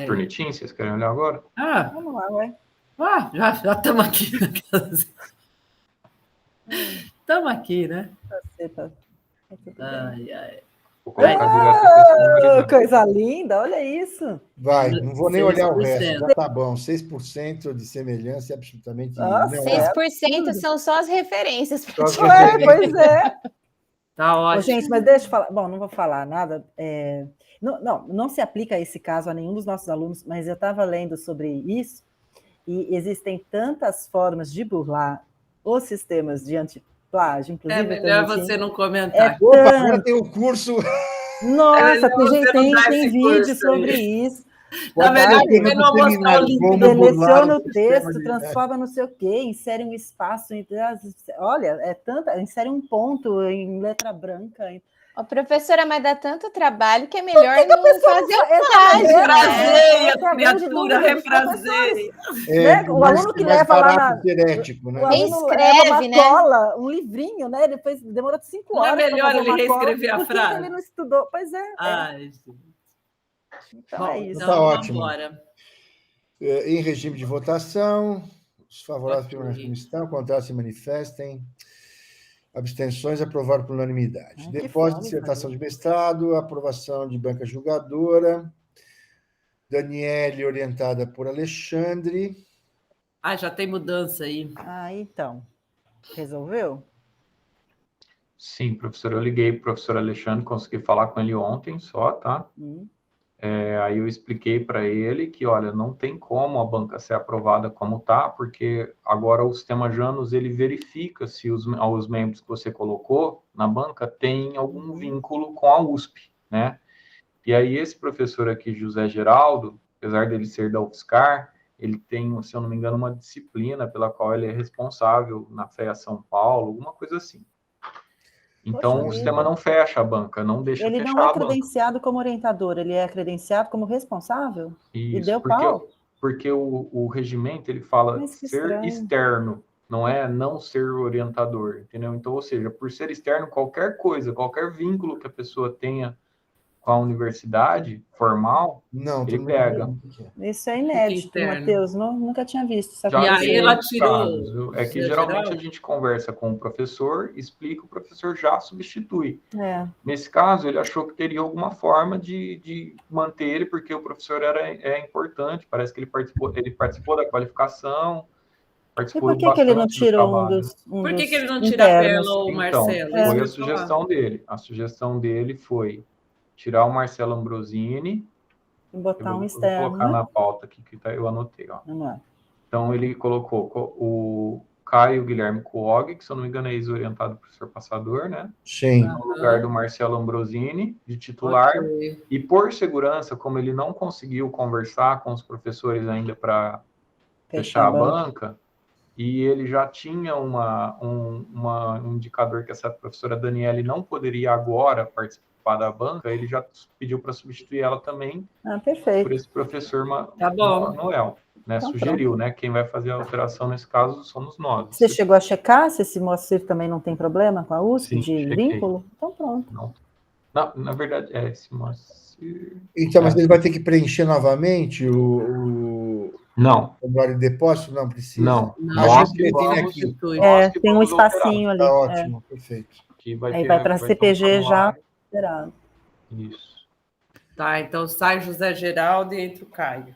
Bonitinho, vocês querem olhar agora? Vamos lá, ué. Já estamos aqui. Estamos aqui, né? Ai. Vou colocar direto. Coisa linda, olha isso. Vai, não vou nem olhar o resto, já tá bom. 6% de semelhança é absolutamente... Nossa, 6% são só as referências. Pois é. Tá ótimo. Gente, mas deixa eu falar. Bom, não vou falar nada. Não se aplica esse caso a nenhum dos nossos alunos, mas eu estava lendo sobre isso e existem tantas formas de burlar os sistemas de antiplágio, inclusive... É melhor você não comentar. Agora tem o curso... Nossa, tem vídeo sobre isso. Tá melhor não mostrar o link. Seleciona o texto, transforma não sei o quê, insere um espaço. Olha, insere um ponto em letra branca. Professora, mas dá tanto trabalho que é melhor não fazer o plágio. Refraseia, criatura, refraseia. O aluno que leva lá na... Herético, né? Quem escreve, né? Cola, um livrinho, né? Depois demora 5 horas. Não é melhor ele reescrever a frase? Porque ele não estudou. Pois é. Ai, gente. Então é isso. Tá ótimo. Embora. Em regime de votação, os favoráveis permanecem como estão, contrários se manifestem. Abstenções, aprovado por unanimidade. Depósito de dissertação de mestrado, aprovação de banca julgadora. Daniele, orientada por Alexandre. Já tem mudança aí. Então. Resolveu? Sim, professor. Eu liguei para o professor Alexandre, consegui falar com ele ontem só, tá? Aí eu expliquei para ele que, olha, não tem como a banca ser aprovada como tá, porque agora o sistema Janus, ele verifica se os membros que você colocou na banca têm algum vínculo com a USP, né? E aí esse professor aqui, José Geraldo, apesar dele ser da UFSCar, ele tem, se eu não me engano, uma disciplina pela qual ele é responsável na FEA São Paulo, alguma coisa assim. Então, o sistema não fecha a banca, não deixa fechar a banca. Ele não é credenciado como orientador, ele é credenciado como responsável? Isso, e deu pau? Porque o regimento, ele fala ser externo, não é não ser orientador, entendeu? Então, ou seja, por ser externo, qualquer coisa, qualquer vínculo que a pessoa tenha com a universidade formal, ele pega. Isso é inédito, Matheus, nunca tinha visto. E aí ela tirou... É que geralmente a gente conversa com o professor, explica, o professor já substitui. Nesse caso, ele achou que teria alguma forma de manter ele, porque o professor é importante, parece que ele participou da qualificação, participou. E por que ele não tirou Por que ele não tira a Perla ou o Marcelo? Foi a sugestão dele. A sugestão dele foi tirar o Marcelo Ambrosini e botar um externo. Vou colocar na pauta aqui que eu anotei. Então, ele colocou o Caio Guilherme Kuog, que, se eu não me engano, é ex-orientado do professor Passador, né? Sim. No lugar do Marcelo Ambrosini, de titular. E, por segurança, como ele não conseguiu conversar com os professores ainda para fechar a banca, e ele já tinha um indicador que essa professora Daniele não poderia agora participar da banca, ele já pediu para substituir ela também por esse professor Manuel. Né? Sugeriu, né? Quem vai fazer a alteração nesse caso somos nós. Você chegou a checar se esse Moacir também não tem problema com a USP vínculo? Então pronto. Não, na verdade, esse Moacir... Então, mas ele vai ter que preencher novamente o formulário de depósito? Não precisa? Não. Tem um espacinho ali. Tá ótimo, perfeito. Aí vai para a CPG já liberado. Isso. Tá, então sai José Geraldo e entra o Caio.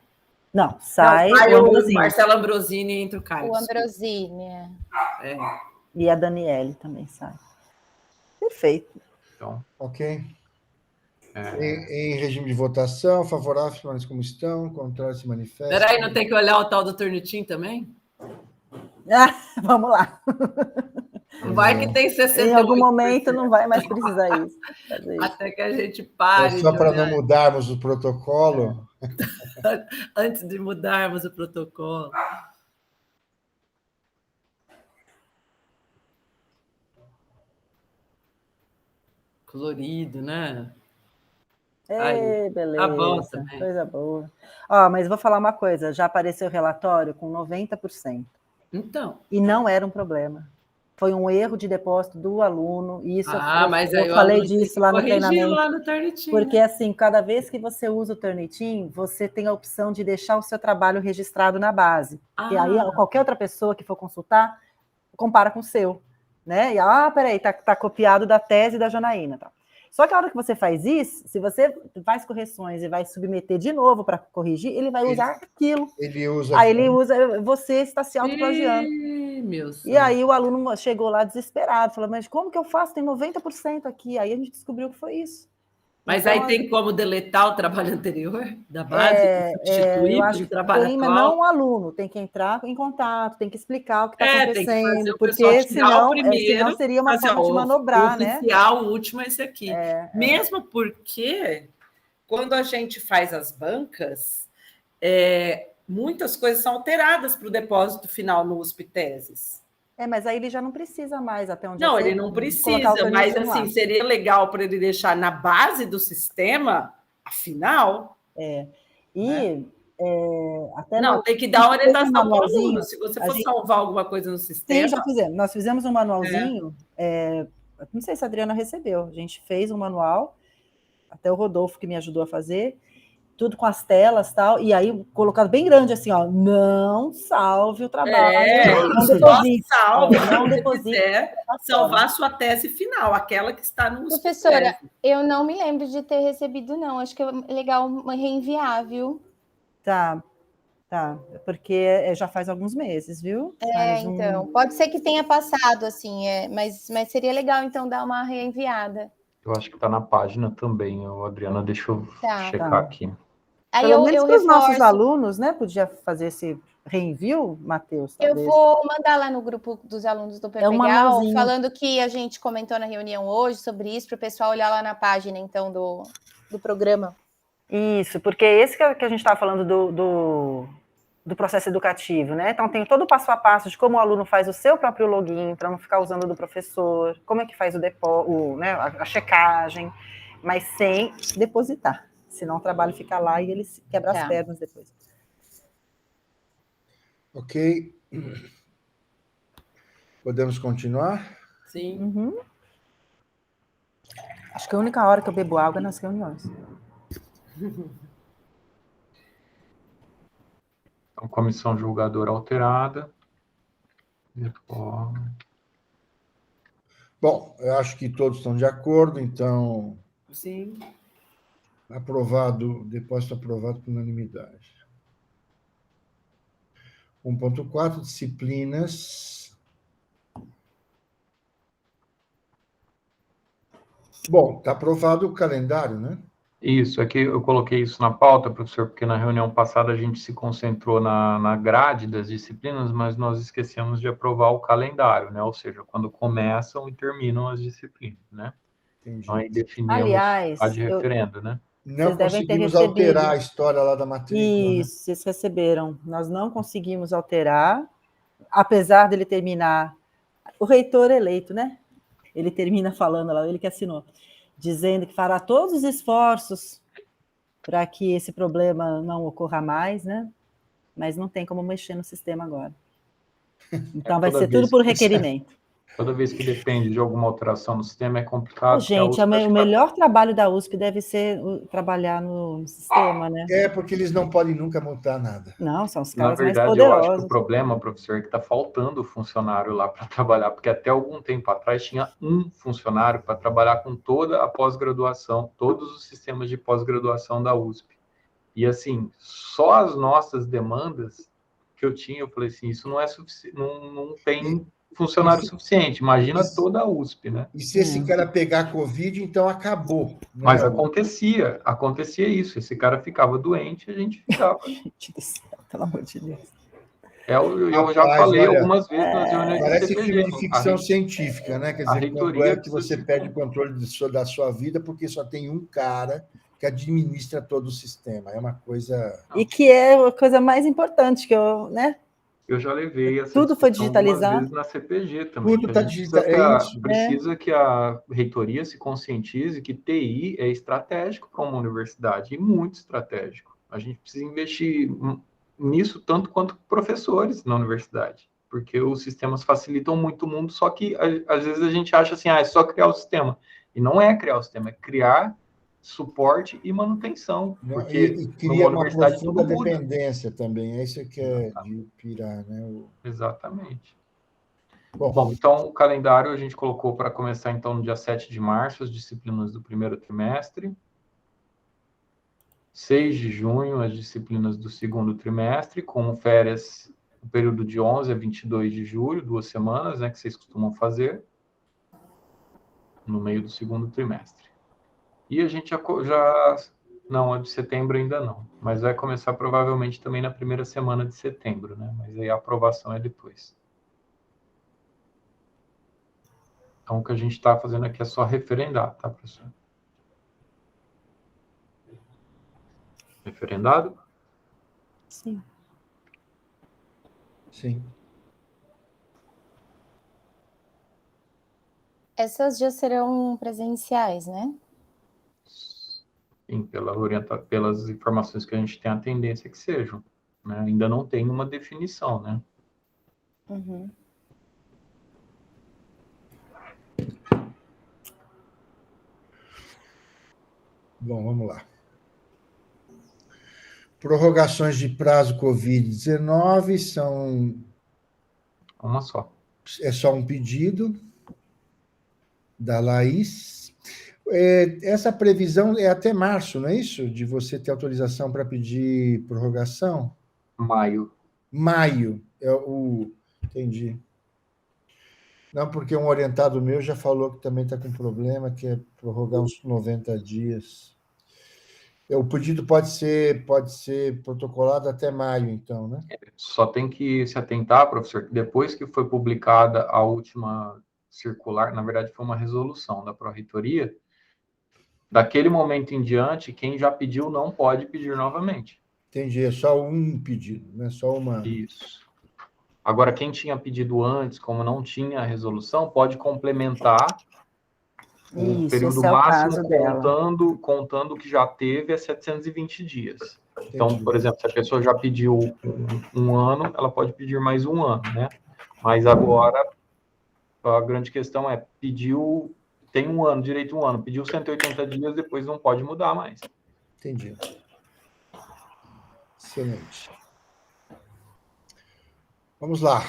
Não, sai o Marcelo Ambrosini e entra o Caio. O Ambrosini, E a Daniele também sai. Perfeito. Então, ok. Em regime de votação, favoráveis, permanecem como estão, contrário se manifesta. Peraí, não tem que olhar o tal do Turnitin também? Vamos lá. Vai que tem 68%. Em algum momento não vai mais precisar isso. Até que a gente pare. Só para não mudarmos o protocolo. Antes de mudarmos o protocolo. Colorido, né? Beleza. Tá bom também. Coisa boa. Mas vou falar uma coisa, já apareceu o relatório com 90%. Então. E não era um problema. Foi um erro de depósito do aluno. E isso mas eu falei disso lá no treinamento. Lá no Turnitin, porque, assim, cada vez que você usa o Turnitin, você tem a opção de deixar o seu trabalho registrado na base. E aí, qualquer outra pessoa que for consultar, compara com o seu. Né? E, peraí, tá copiado da tese da Janaína. Tá? Só que a hora que você faz isso, se você faz correções e vai submeter de novo para corrigir, ele vai usar aquilo. Ele usa, você está se autoplagiando. E aí o aluno chegou lá desesperado, falou, mas como que eu faço? Tem 90% aqui. Aí a gente descobriu que foi isso. Mas então, aí tem como deletar o trabalho anterior da base, substituir pelo trabalho atual? Mas não o aluno, tem que entrar em contato, tem que explicar o que está acontecendo, tem que fazer o porque senão seria uma forma de manobrar, né? O último é esse aqui. Mesmo porque, quando a gente faz as bancas, muitas coisas são alteradas para o depósito final no USP Teses. Mas aí ele já não precisa mais, até onde ele não precisa, mas assim, seria legal para ele deixar na base do sistema, afinal. Até tem que dar orientação para o aluno. Se você for salvar alguma coisa no sistema. Sim, já fizemos. Nós fizemos um manualzinho. Não sei se a Adriana recebeu. A gente fez um manual, até o Rodolfo que me ajudou a fazer. Tudo com as telas e tal, e aí colocado bem grande assim, não salve o trabalho, não deposite. Não deposite. Salvar sua tese final, aquela que está no Professora, eu não me lembro de ter recebido, não. Acho que é legal reenviar, viu? Tá, porque já faz alguns meses, viu? Então, pode ser que tenha passado, assim, mas seria legal, então, dar uma reenviada. Eu acho que está na página também, Adriana, deixa eu checar aqui. Aí pelo menos para os nossos alunos, né? Podia fazer esse reenvio, Matheus? Eu vou mandar lá no grupo dos alunos do PPGAL, falando que a gente comentou na reunião hoje sobre isso, para o pessoal olhar lá na página, então, do programa. Isso, porque esse que a gente estava falando do processo educativo, né? Então, tem todo o passo a passo de como o aluno faz o seu próprio login, para não ficar usando do professor, como é que faz né, a checagem, mas sem depositar. Senão o trabalho fica lá e ele quebra as pernas depois. Ok. Podemos continuar? Sim. Uhum. Acho que a única hora que eu bebo água é nas reuniões. Então, comissão julgadora alterada. Bom, eu acho que todos estão de acordo, então... Sim. Aprovado, depósito aprovado por unanimidade. 1.4, disciplinas. Bom, está aprovado o calendário, né? Isso, é que eu coloquei isso na pauta, professor, porque na reunião passada a gente se concentrou na grade das disciplinas, mas nós esquecemos de aprovar o calendário, né? Ou seja, quando começam e terminam as disciplinas, né? Entendi. Então, aí definimos a de referendo, né? Não conseguimos alterar a história lá da matrícula. Isso, né? Vocês receberam. Nós não conseguimos alterar, apesar dele terminar... O reitor eleito, né? Ele termina falando lá, ele que assinou, dizendo que fará todos os esforços para que esse problema não ocorra mais, né? Mas não tem como mexer no sistema agora. Então vai ser tudo por requerimento. Toda vez que depende de alguma alteração no sistema é complicado. Gente, o melhor trabalho da USP deve ser trabalhar no sistema, né? Porque eles não podem nunca montar nada. Não, são os caras mais poderosos. Na verdade, eu acho que o problema, professor, é que está faltando funcionário lá para trabalhar, porque até algum tempo atrás tinha um funcionário para trabalhar com toda a pós-graduação, todos os sistemas de pós-graduação da USP. E, assim, só as nossas demandas que eu tinha, eu falei assim, isso não é suficiente, não tem funcionário suficiente. Imagina toda a USP, né? E se esse cara pegar Covid, então acabou. Né? Mas acontecia isso. Esse cara ficava doente e a gente ficava. Gente do céu, pelo amor de Deus. Eu já falei algumas vezes nas reuniões parece do CPG. filme de ficção científica, né? Quer dizer, quando é que você perde o controle da sua vida porque só tem um cara que administra todo o sistema. É uma coisa... E que é a coisa mais importante que eu, né? Eu já levei essa tudo foi digitalizado. Algumas vezes na CPG também. Tudo está digitalizado. Precisa que a reitoria se conscientize que TI é estratégico para uma universidade, e muito estratégico. A gente precisa investir nisso tanto quanto professores na universidade, porque os sistemas facilitam muito o mundo, só que às vezes a gente acha assim, é só criar o sistema. E não é criar o sistema, é criar suporte e manutenção, porque e cria uma profunda dependência também, é isso que é de pirar, né? Exatamente. Bom, então o calendário a gente colocou para começar então no dia 7 de março, as disciplinas do primeiro trimestre, 6 de junho, as disciplinas do segundo trimestre, com férias no período de 11 a 22 de julho, 2 semanas, né, que vocês costumam fazer, no meio do segundo trimestre. E a gente já... Não, a de setembro ainda não, mas vai começar provavelmente também na primeira semana de setembro, né? Mas aí a aprovação é depois. Então, o que a gente está fazendo aqui é só referendar, tá, professor? Referendado? Sim. Sim. Essas já serão presenciais, né? Sim, pelas informações que a gente tem, a tendência é que sejam. Né? Ainda não tem uma definição, né? Uhum. Bom, vamos lá. Prorrogações de prazo Covid-19 são... Uma só. É só um pedido da Laís. Essa previsão é até março, não é isso? De você ter autorização para pedir prorrogação? Maio. Maio. Entendi. Não, porque um orientado meu já falou que também está com problema, que é prorrogar uns 90 dias. O pedido pode ser protocolado até maio, então, né? Só tem que se atentar, professor, que depois que foi publicada a última circular, na verdade foi uma resolução da Pró-Reitoria, daquele momento em diante, quem já pediu não pode pedir novamente. Entendi, é só um pedido, né? Só uma... Isso. Agora, quem tinha pedido antes, como não tinha a resolução, pode complementar o período máximo contando que já teve 720 dias. Entendi. Então, por exemplo, se a pessoa já pediu um ano, ela pode pedir mais um ano, né? Mas agora, a grande questão é, tem um ano, direito a um ano, pediu 180 dias, depois não pode mudar mais. Entendi. Excelente. Vamos lá.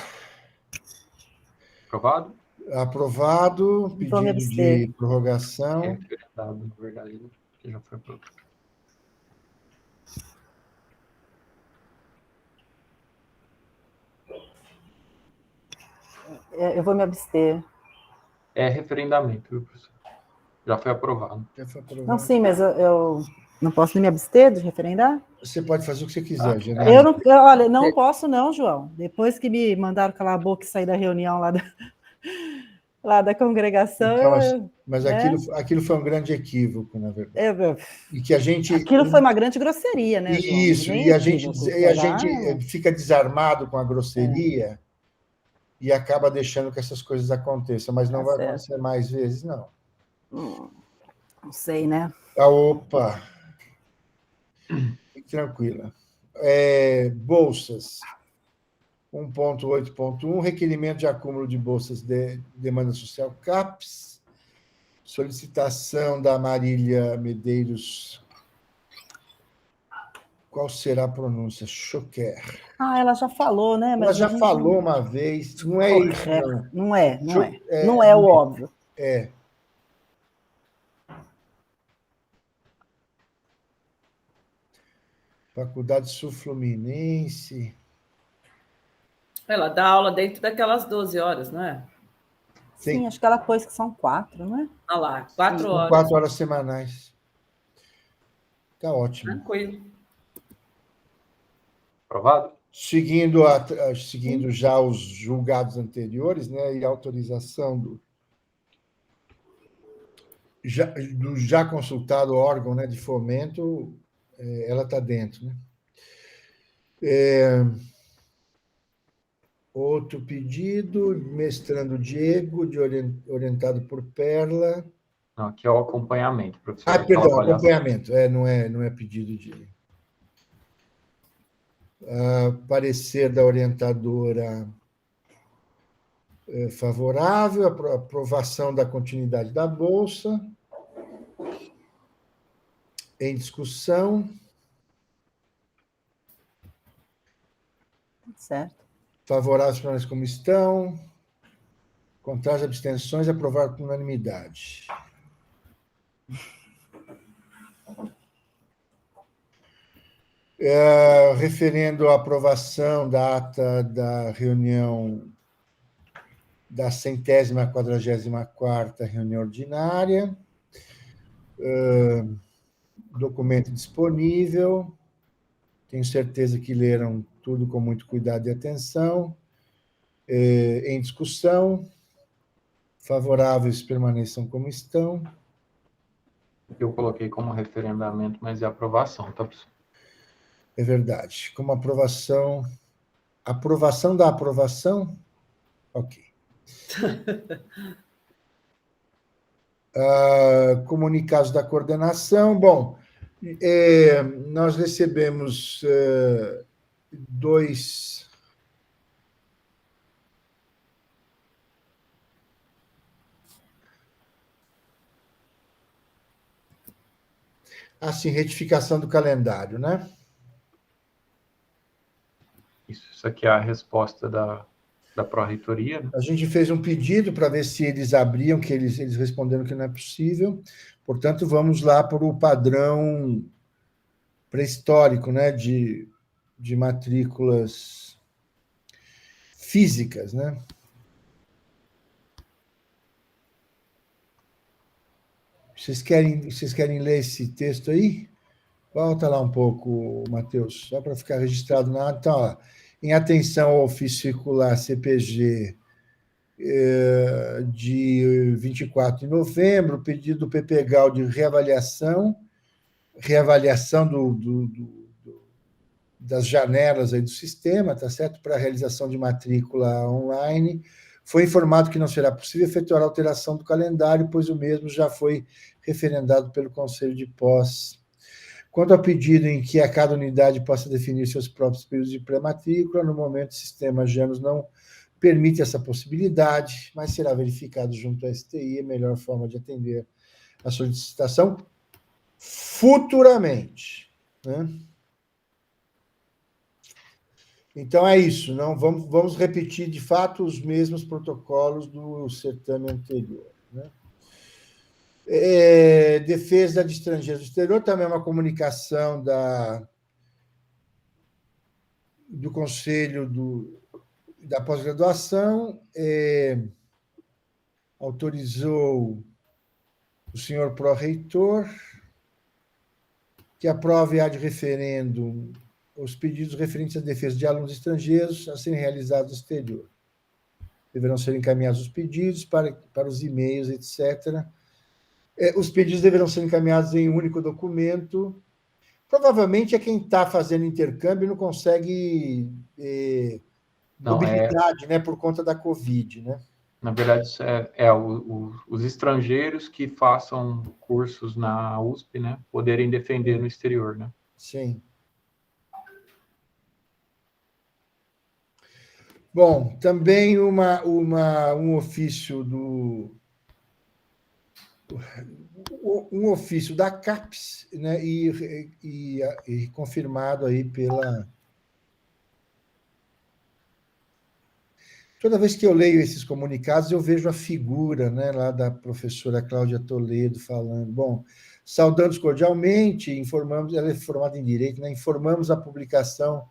Aprovado? Aprovado, pedido de prorrogação. Referendado, na verdade, que já foi aprovado. Eu vou me abster. É referendamento, viu, professor? Já foi aprovado. Não, sim, mas eu não posso nem me abster de referendar? Você pode fazer o que você quiser, Olha, não posso não, João. Depois que me mandaram calar a boca e sair da reunião lá da congregação... Então, mas aquilo foi um grande equívoco, na verdade. E que a gente... Aquilo foi uma grande grosseria, né, João? Isso, e a gente fica desarmado com a grosseria e acaba deixando que essas coisas aconteçam, mas não vai acontecer mais vezes, não. Não sei, né? Opa! Fique tranquila. Bolsas. 1.8.1, requerimento de acúmulo de bolsas de demanda social CAPES, solicitação da Marília Medeiros. Qual será a pronúncia? Choquer. Ela já falou, né? Mas ela já falou uma vez. Não é isso, não. Não é o óbvio. Faculdade Sul-Fluminense. Ela dá aula dentro daquelas 12 horas, não é? Sim, acho que ela pôs que são 4, não é? Ah lá, 4 horas. 4 horas semanais. Tá ótimo. Tranquilo. Aprovado? Seguindo já os julgados anteriores, né, e a autorização do já consultado órgão, né, de fomento, ela está dentro. Né? Outro pedido, mestrando Diego, orientado por Perla. Não, aqui é o acompanhamento, professor. Perdão, acompanhamento. Não é pedido de... parecer da orientadora favorável, aprovação da continuidade da Bolsa. Em discussão. Certo. Favoráveis para como estão. Contrários, abstenções, aprovado por unanimidade. Referendo à aprovação da ata da reunião da 144ª reunião ordinária. Documento disponível. Tenho certeza que leram tudo com muito cuidado e atenção. Em discussão. Favoráveis permaneçam como estão. Eu coloquei como referendamento, mas é aprovação, tá, professor? É verdade. Como aprovação... Aprovação da aprovação? Ok. Comunicados da coordenação. Bom, nós recebemos 2... Assim, retificação do calendário, né? Isso aqui é a resposta da Pró-Reitoria. Né? A gente fez um pedido para ver se eles abriam, que eles responderam que não é possível. Portanto, vamos lá para o padrão pré-histórico, né, de matrículas físicas, né? Vocês querem ler esse texto aí? Volta lá um pouco, Matheus, só para ficar registrado na ata. Então, ó, em atenção ao ofício circular CPG de 24 de novembro, pedido do PPGAL de reavaliação das janelas aí do sistema, tá certo? Para a realização de matrícula online. Foi informado que não será possível efetuar a alteração do calendário, pois o mesmo já foi referendado pelo Conselho de Pós. Quanto ao pedido em que a cada unidade possa definir seus próprios períodos de pré-matrícula, no momento o sistema Janus não permite essa possibilidade, mas será verificado junto à STI a melhor forma de atender a solicitação futuramente. Né? Então, é isso. Não, vamos repetir, de fato, os mesmos protocolos do certame anterior. Né? Defesa de estrangeiros do exterior, também é uma comunicação do Conselho da Pós-Graduação, autorizou o senhor pró-reitor que aprove ad referendum os pedidos referentes à defesa de alunos estrangeiros a serem realizados no exterior. Deverão ser encaminhados os pedidos para os e-mails, etc. Os pedidos deverão ser encaminhados em um único documento. Provavelmente é quem está fazendo intercâmbio e não consegue mobilidade, né, por conta da Covid, né? Na verdade, os estrangeiros que façam cursos na USP, né, poderem defender no exterior, né? Sim. Bom, também um ofício um ofício da CAPES, né, e confirmado aí Toda vez que eu leio esses comunicados, eu vejo a figura, né, lá da professora Cláudia Toledo falando, bom, saudamos cordialmente, informamos, ela é formada em Direito, né, informamos a publicação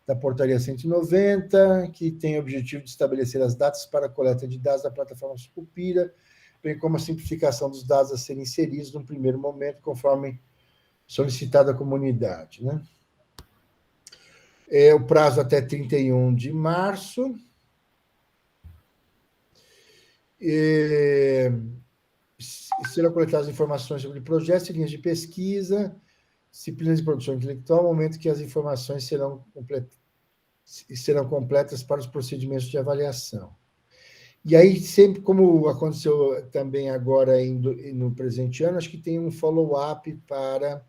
da Portaria 190, que tem o objetivo de estabelecer as datas para a coleta de dados da plataforma Sucupira, bem como a simplificação dos dados a serem inseridos num primeiro momento, conforme solicitado à comunidade, né? O prazo até 31 de março. Serão coletadas informações sobre projetos e linhas de pesquisa, disciplinas de produção intelectual, no momento que as informações serão completas para os procedimentos de avaliação. E aí, sempre, como aconteceu também agora no presente ano, acho que tem um follow-up para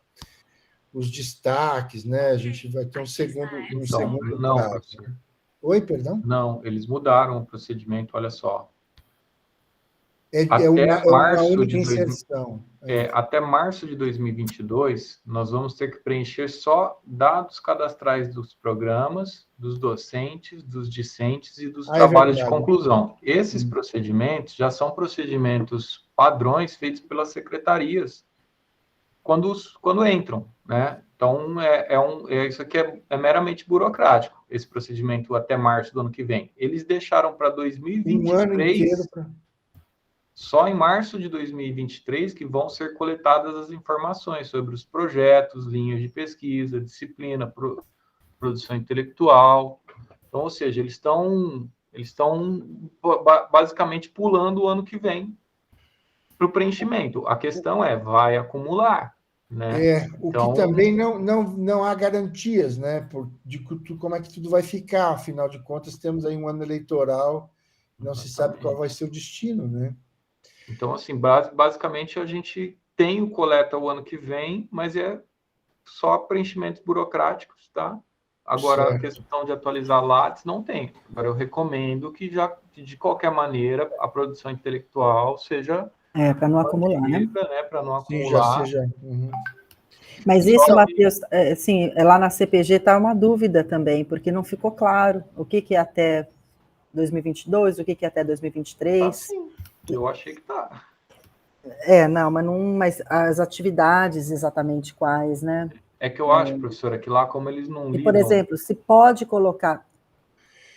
os destaques, né? A gente vai ter um segundo prazo. Oi, perdão? Não, eles mudaram o procedimento, olha só. Uma única inserção. Até março de 2022, nós vamos ter que preencher só dados cadastrais dos programas, dos docentes, dos discentes e dos trabalhos de conclusão. Esses procedimentos já são procedimentos padrões feitos pelas secretarias quando entram, né? Então, isso aqui é meramente burocrático, esse procedimento até março do ano que vem. Eles deixaram para 2023... Um ano inteiro para... Só em março de 2023 que vão ser coletadas as informações sobre os projetos, linhas de pesquisa, disciplina, produção intelectual. Então, ou seja, eles estão basicamente pulando o ano que vem para o preenchimento. A questão vai acumular, né? Então, que também não há garantias, né, de como é que tudo vai ficar. Afinal de contas, temos aí um ano eleitoral, não se sabe qual vai ser o destino, né? Então, assim, basicamente a gente tem o coleta o ano que vem, mas é só preenchimentos burocráticos, tá? Agora, certo. A questão de atualizar Lattes não tem. Agora, eu recomendo que de qualquer maneira, a produção intelectual seja... para não acumular, né? Para não acumular. Mas isso, Matheus, assim, lá na CPG está uma dúvida também, porque não ficou claro o que é até 2022, o que é até 2023. Tá, sim. Eu achei que tá. Mas as atividades exatamente quais, né? É que eu acho, professora, que lá como eles não lidam... Por exemplo, se pode colocar...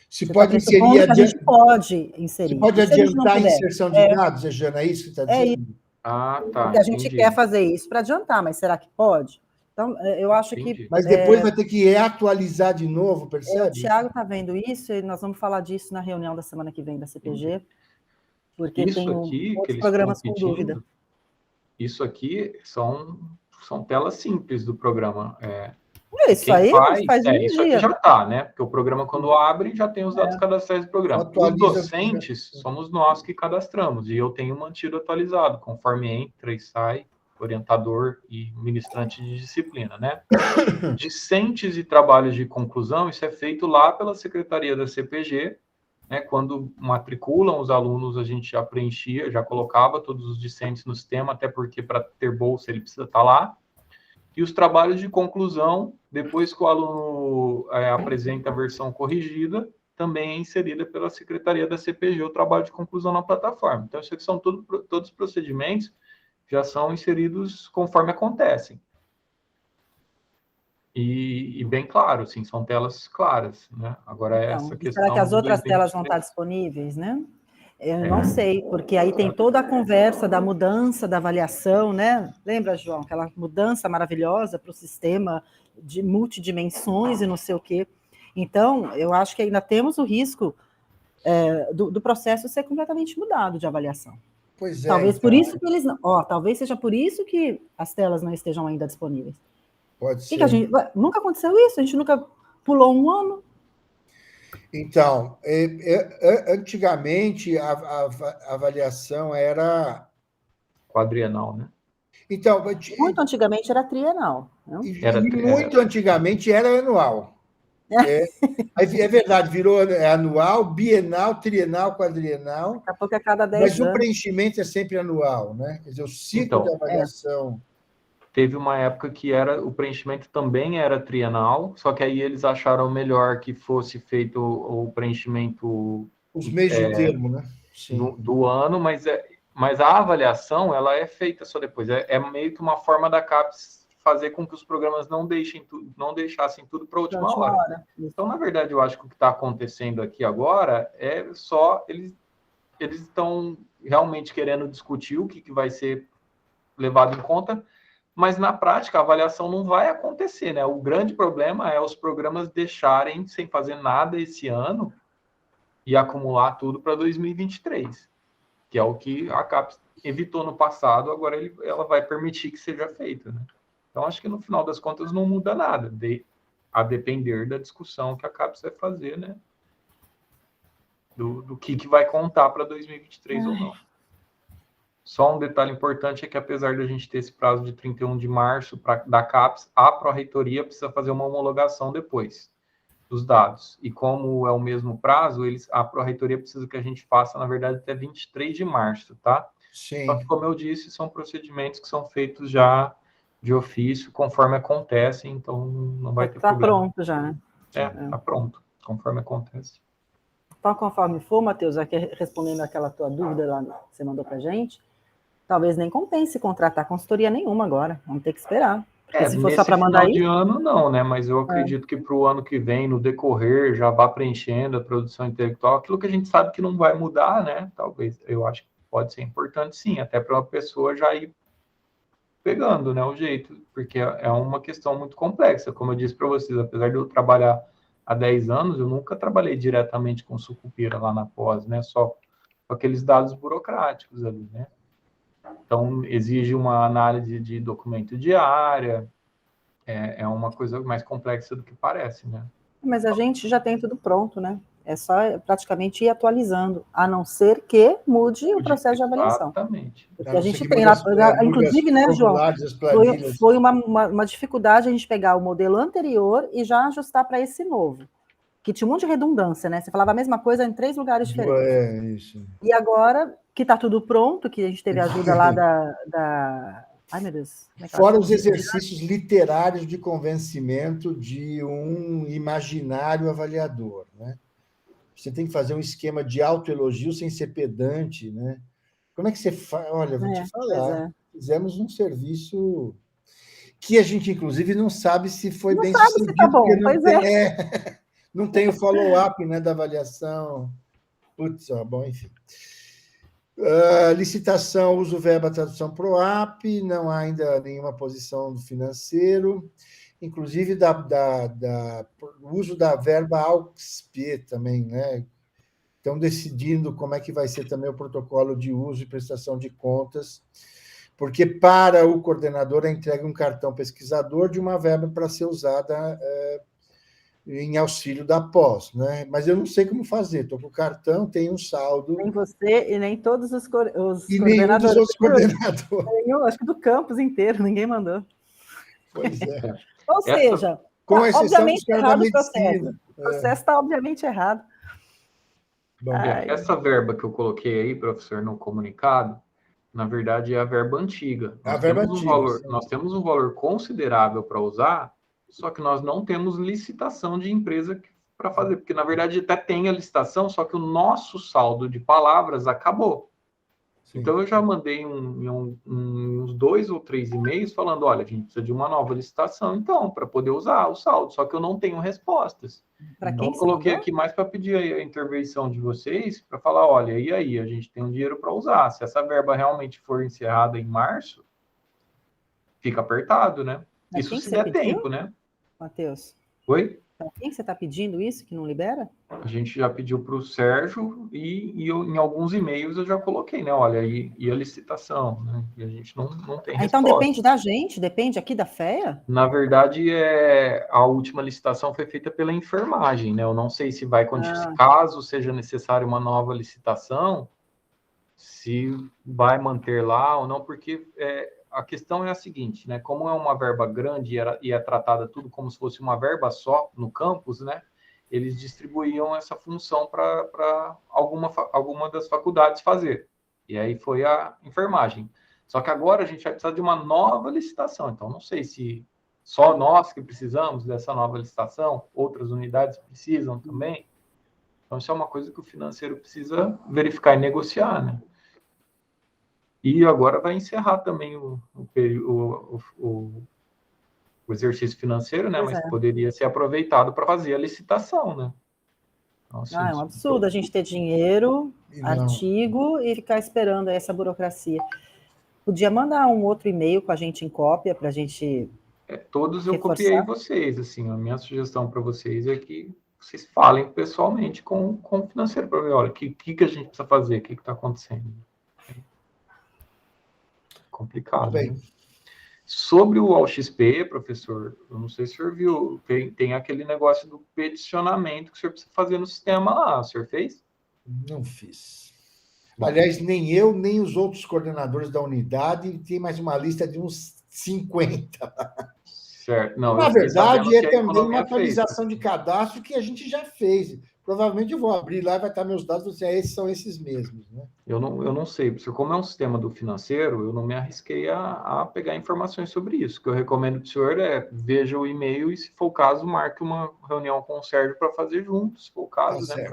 Se pode inserir... A gente pode inserir. Se pode adiantar a inserção de dados, Jana, é isso que está dizendo? Ah, tá. Porque a gente quer fazer isso para adiantar, mas será que pode? Então, eu acho que... Mas depois vai ter que atualizar de novo, percebe? O Thiago está vendo isso, e nós vamos falar disso na reunião da semana que vem da CPG. Porque isso tem aqui outros programas com dúvida. Isso aqui são telas simples do programa. Isso aí faz isso aqui já está, né? Porque o programa, quando abre, já tem os dados cadastrais do programa. Os docentes somos nós que cadastramos, e eu tenho mantido atualizado, conforme entra e sai, orientador e ministrante de disciplina, né? Discentes e trabalhos de conclusão, isso é feito lá pela Secretaria da CPG, né? Quando matriculam os alunos, a gente já preenchia, já colocava todos os discentes no sistema, até porque para ter bolsa ele precisa estar lá. E os trabalhos de conclusão, depois que o aluno apresenta a versão corrigida, também é inserida pela Secretaria da CPG o trabalho de conclusão na plataforma. Então, isso aqui são todos os procedimentos que já são inseridos conforme acontecem. E bem claro, assim, são telas claras, né? Agora, essa questão... Será que as outras telas vão estar disponíveis, né? Eu não sei, porque aí tem toda a conversa da mudança da avaliação, né? Lembra, João, aquela mudança maravilhosa para o sistema de multidimensões e não sei o quê. Então, eu acho que ainda temos o risco do processo ser completamente mudado de avaliação. Pois é. Talvez por isso que eles não... talvez seja por isso que as telas não estejam ainda disponíveis. Pode ser. Nunca aconteceu isso? A gente nunca pulou um ano? Então, antigamente a avaliação era... quadrienal, né? Então, muito antigamente era trienal. Não? Muito antigamente era anual. É verdade, virou anual, bienal, trienal, quadrienal. Daqui a pouco é cada 10 anos. Mas o preenchimento é sempre anual, né? Quer dizer, o ciclo de avaliação... Teve uma época que o preenchimento também era trienal, só que aí eles acharam melhor que fosse feito o preenchimento Os meios de termo, né? Sim. Do ano, mas a avaliação ela é feita só depois. É meio que uma forma da CAPES fazer com que os programas não deixassem tudo para a última hora. Então, na verdade, eu acho que o que está acontecendo aqui agora é só eles estão realmente querendo discutir o que vai ser levado em conta, mas na prática a avaliação não vai acontecer, né? O grande problema é os programas deixarem sem fazer nada esse ano e acumular tudo para 2023, que é o que a CAPES evitou no passado, agora ela vai permitir que seja feito, né? Então, acho que no final das contas não muda nada, a depender da discussão que a CAPES vai fazer, né? Do que vai contar para 2023 ou não. Só um detalhe importante é que, apesar de a gente ter esse prazo de 31 de março da CAPES, a Pró-Reitoria precisa fazer uma homologação depois dos dados. E como é o mesmo prazo, a Pró-Reitoria precisa que a gente faça, na verdade, até 23 de março, tá? Sim. Só que, como eu disse, são procedimentos que são feitos já de ofício, conforme acontece, então não vai ter problema. Está pronto já, né? Está pronto, conforme acontece. Então, conforme for, Matheus, aqui respondendo aquela tua dúvida lá que você mandou para a gente, talvez nem compense contratar consultoria nenhuma agora, vamos ter que esperar. Porque se for só para mandar de ano, não, né? Mas eu acredito que para o ano que vem, no decorrer, já vá preenchendo a produção intelectual, aquilo que a gente sabe que não vai mudar, né? Talvez, eu acho que pode ser importante, sim, até para uma pessoa já ir pegando, né, o jeito, porque é uma questão muito complexa. Como eu disse para vocês, apesar de eu trabalhar há 10 anos, eu nunca trabalhei diretamente com sucupira lá na pós, né? Só com aqueles dados burocráticos ali, né? Então, exige uma análise de documento diária, é uma coisa mais complexa do que parece, né? Mas a gente já tem tudo pronto, né? É só praticamente ir atualizando, a não ser que mude o processo de avaliação. Exatamente. Porque a gente tem lá, inclusive, né, João, foi uma dificuldade a gente pegar o modelo anterior e já ajustar para esse novo, que tinha um monte de redundância, né? Você falava a mesma coisa em 3 lugares diferentes. Isso. E agora que está tudo pronto, que a gente teve a ajuda lá da... Ai, meu Deus. Fora os exercícios literários de convencimento de um imaginário avaliador, né? Você tem que fazer um esquema de autoelogio sem ser pedante, né? Como é que você faz? Olha, vou te falar. Fizemos um serviço que a gente, inclusive, não sabe se foi bem sucedido. Se tá bom, não tem o follow-up, né, da avaliação. Putz, bom, enfim. Licitação, uso verba, tradução PROAP, não há ainda nenhuma posição do financeiro, inclusive o uso da verba AUXP também, né? Estão decidindo como é que vai ser também o protocolo de uso e prestação de contas, porque para o coordenador é entregue um cartão pesquisador de uma verba para ser usada em auxílio da pós, né? Mas eu não sei como fazer. Estou com o cartão, tem um saldo. Nem você e nem todos os coordenadores. E nenhum dos outros coordenadores. Acho que do campus inteiro, ninguém mandou. Pois é. Ou seja, com obviamente errado o processo. O processo está obviamente errado. Bom, essa verba que eu coloquei aí, professor, no comunicado, na verdade é a verba antiga. Nós temos um valor considerável para usar, só que nós não temos licitação de empresa para fazer, porque, na verdade, até tem a licitação, só que o nosso saldo de palavras acabou. Sim. Então, eu já mandei uns 2 ou 3 e-mails falando, olha, a gente precisa de uma nova licitação, então, para poder usar o saldo, só que eu não tenho respostas. Então, eu coloquei aqui mais para pedir a intervenção de vocês, para falar, olha, e aí, a gente tem um dinheiro para usar. Se essa verba realmente for encerrada em março, fica apertado, né? Isso se der tempo, né? Matheus. Oi? Para quem você está pedindo isso, que não libera? A gente já pediu para o Sérgio e em alguns e-mails eu já coloquei, né? Olha, e a licitação, né? E a gente não tem resposta. Então depende da gente? Depende aqui da FEA? Na verdade, a última licitação foi feita pela enfermagem, né? Eu não sei se vai continuar, caso seja necessário uma nova licitação, se vai manter lá ou não, porque... a questão é a seguinte, né? Como é uma verba grande e é tratada tudo como se fosse uma verba só no campus, né? Eles distribuíam essa função para alguma das faculdades fazer. E aí foi a enfermagem. Só que agora a gente vai precisar de uma nova licitação. Então, não sei se só nós que precisamos dessa nova licitação, outras unidades precisam também. Então, isso é uma coisa que o financeiro precisa verificar e negociar, né? E agora vai encerrar também o exercício financeiro, né? Mas poderia ser aproveitado para fazer a licitação, né? Então, assim, é um absurdo a gente ter dinheiro, artigo e ficar esperando essa burocracia. Podia mandar um outro e-mail com a gente em cópia para a gente... todos eu copiei vocês, assim, a minha sugestão para vocês é que vocês falem pessoalmente com o financeiro para ver, olha, o que a gente precisa fazer, o que está acontecendo. Complicado, né? Sobre o AllXP, professor, eu não sei se o senhor viu, tem aquele negócio do peticionamento que o senhor precisa fazer no sistema lá, o senhor fez? Não fiz. Bom, aliás, nem eu, nem os outros coordenadores da unidade, tem mais uma lista de uns 50. Certo. Não, na verdade, é também uma atualização de cadastro que a gente já fez. Provavelmente eu vou abrir lá e vai estar meus dados, você, esses são esses mesmos, né? Eu não sei, porque como é um sistema do financeiro, eu não me arrisquei a pegar informações sobre isso. O que eu recomendo para o senhor é veja o e-mail e, se for o caso, marque uma reunião com o Sérgio para fazer junto, se for o caso, né?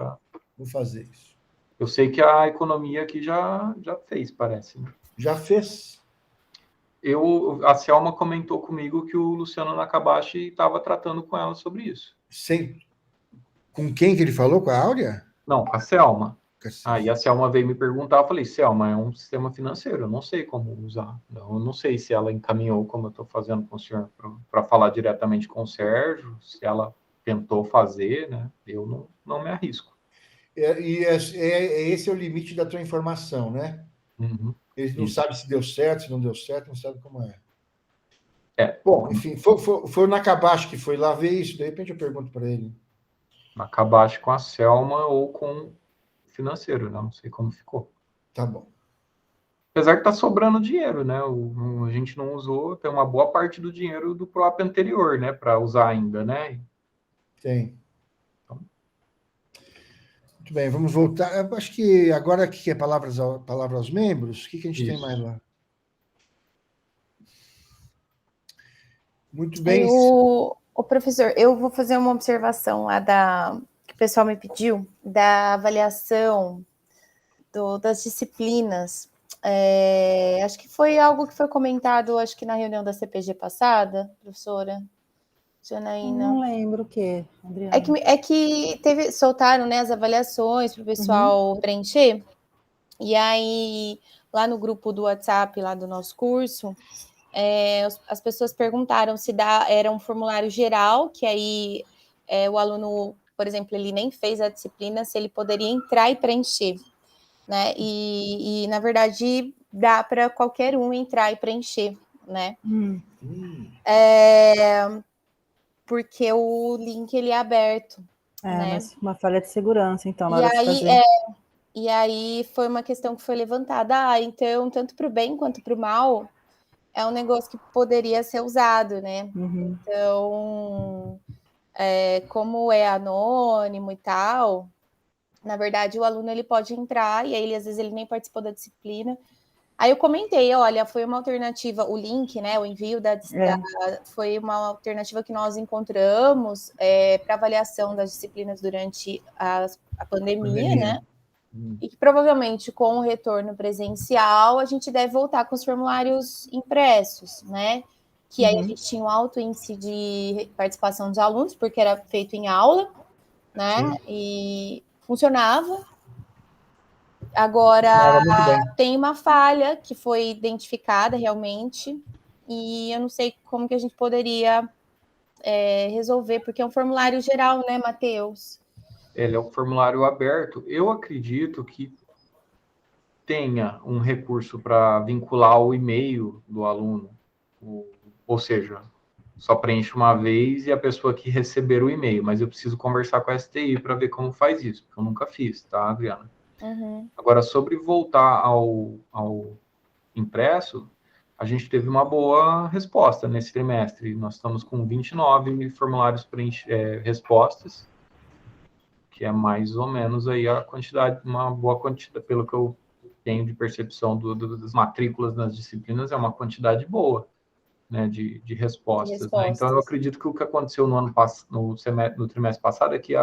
Vou fazer isso. Eu sei que a economia aqui já fez, parece, né? Já fez? A Selma comentou comigo que o Luciano Nakabashi estava tratando com ela sobre isso. Sim. Com quem que ele falou? Com a Áurea? Não, com a Selma. Aí a Selma veio me perguntar, eu falei, Selma, é um sistema financeiro, eu não sei como usar. Eu não sei se ela encaminhou, como eu estou fazendo com o senhor, para falar diretamente com o Sérgio, se ela tentou fazer, né? Eu não me arrisco. Esse é o limite da tua informação, né? Uhum. Eles não sabem se deu certo, se não deu certo, não sabem como é. Bom, enfim, foi o Nakabashi que foi lá ver isso, de repente eu pergunto para ele. Nakabashi com a Selma ou com o financeiro, né? Não sei como ficou. Tá bom. Apesar que tá sobrando dinheiro, né? A gente não usou, tem uma boa parte do dinheiro do próprio anterior, né? Para usar ainda, né? Tem. Então... Muito bem, vamos voltar. Eu acho que agora que é palavra aos membros, o que a gente tem mais lá? Muito bem. O professor, eu vou fazer uma observação lá que o pessoal me pediu, da avaliação das disciplinas. Acho que foi algo que foi comentado, acho que na reunião da CPG passada, professora Janaína. Não lembro o quê, Adriana. É que soltaram, né, as avaliações para o pessoal preencher, e aí lá no grupo do WhatsApp, lá do nosso curso, as pessoas perguntaram se era um formulário geral, que aí o aluno, por exemplo, ele nem fez a disciplina, se ele poderia entrar e preencher, né? E na verdade, dá para qualquer um entrar e preencher, né? Porque o link ele é aberto. né? Mas uma falha de segurança, então, na E hora de aí, fazer. E aí foi uma questão que foi levantada. Então, tanto para o bem quanto para o mal, é um negócio que poderia ser usado, né? Uhum. Então, como é anônimo e tal, na verdade, o aluno ele pode entrar e aí, às vezes, ele nem participou da disciplina. Aí eu comentei, olha, foi uma alternativa, o link, né, o envio foi uma alternativa que nós encontramos para avaliação das disciplinas durante a pandemia, né? E que provavelmente com o retorno presencial a gente deve voltar com os formulários impressos, né? Que aí a gente tinha um alto índice de participação dos alunos, porque era feito em aula, né? Sim. E funcionava. Agora, tem uma falha que foi identificada realmente, e eu não sei como que a gente poderia resolver, porque é um formulário geral, né, Matheus? Ele é um formulário aberto. Eu acredito que tenha um recurso para vincular o e-mail do aluno, ou seja, só preenche uma vez e a pessoa que receber o e-mail, mas eu preciso conversar com a STI para ver como faz isso, porque eu nunca fiz, tá, Adriana? Uhum. Agora, sobre voltar ao impresso, a gente teve uma boa resposta nesse trimestre. Nós estamos com 29 formulários respostas, que é mais ou menos aí a quantidade, uma boa quantidade, pelo que eu tenho de percepção das matrículas nas disciplinas, é uma quantidade boa, né, de respostas. Né? Então, eu acredito que o que aconteceu no trimestre passado é que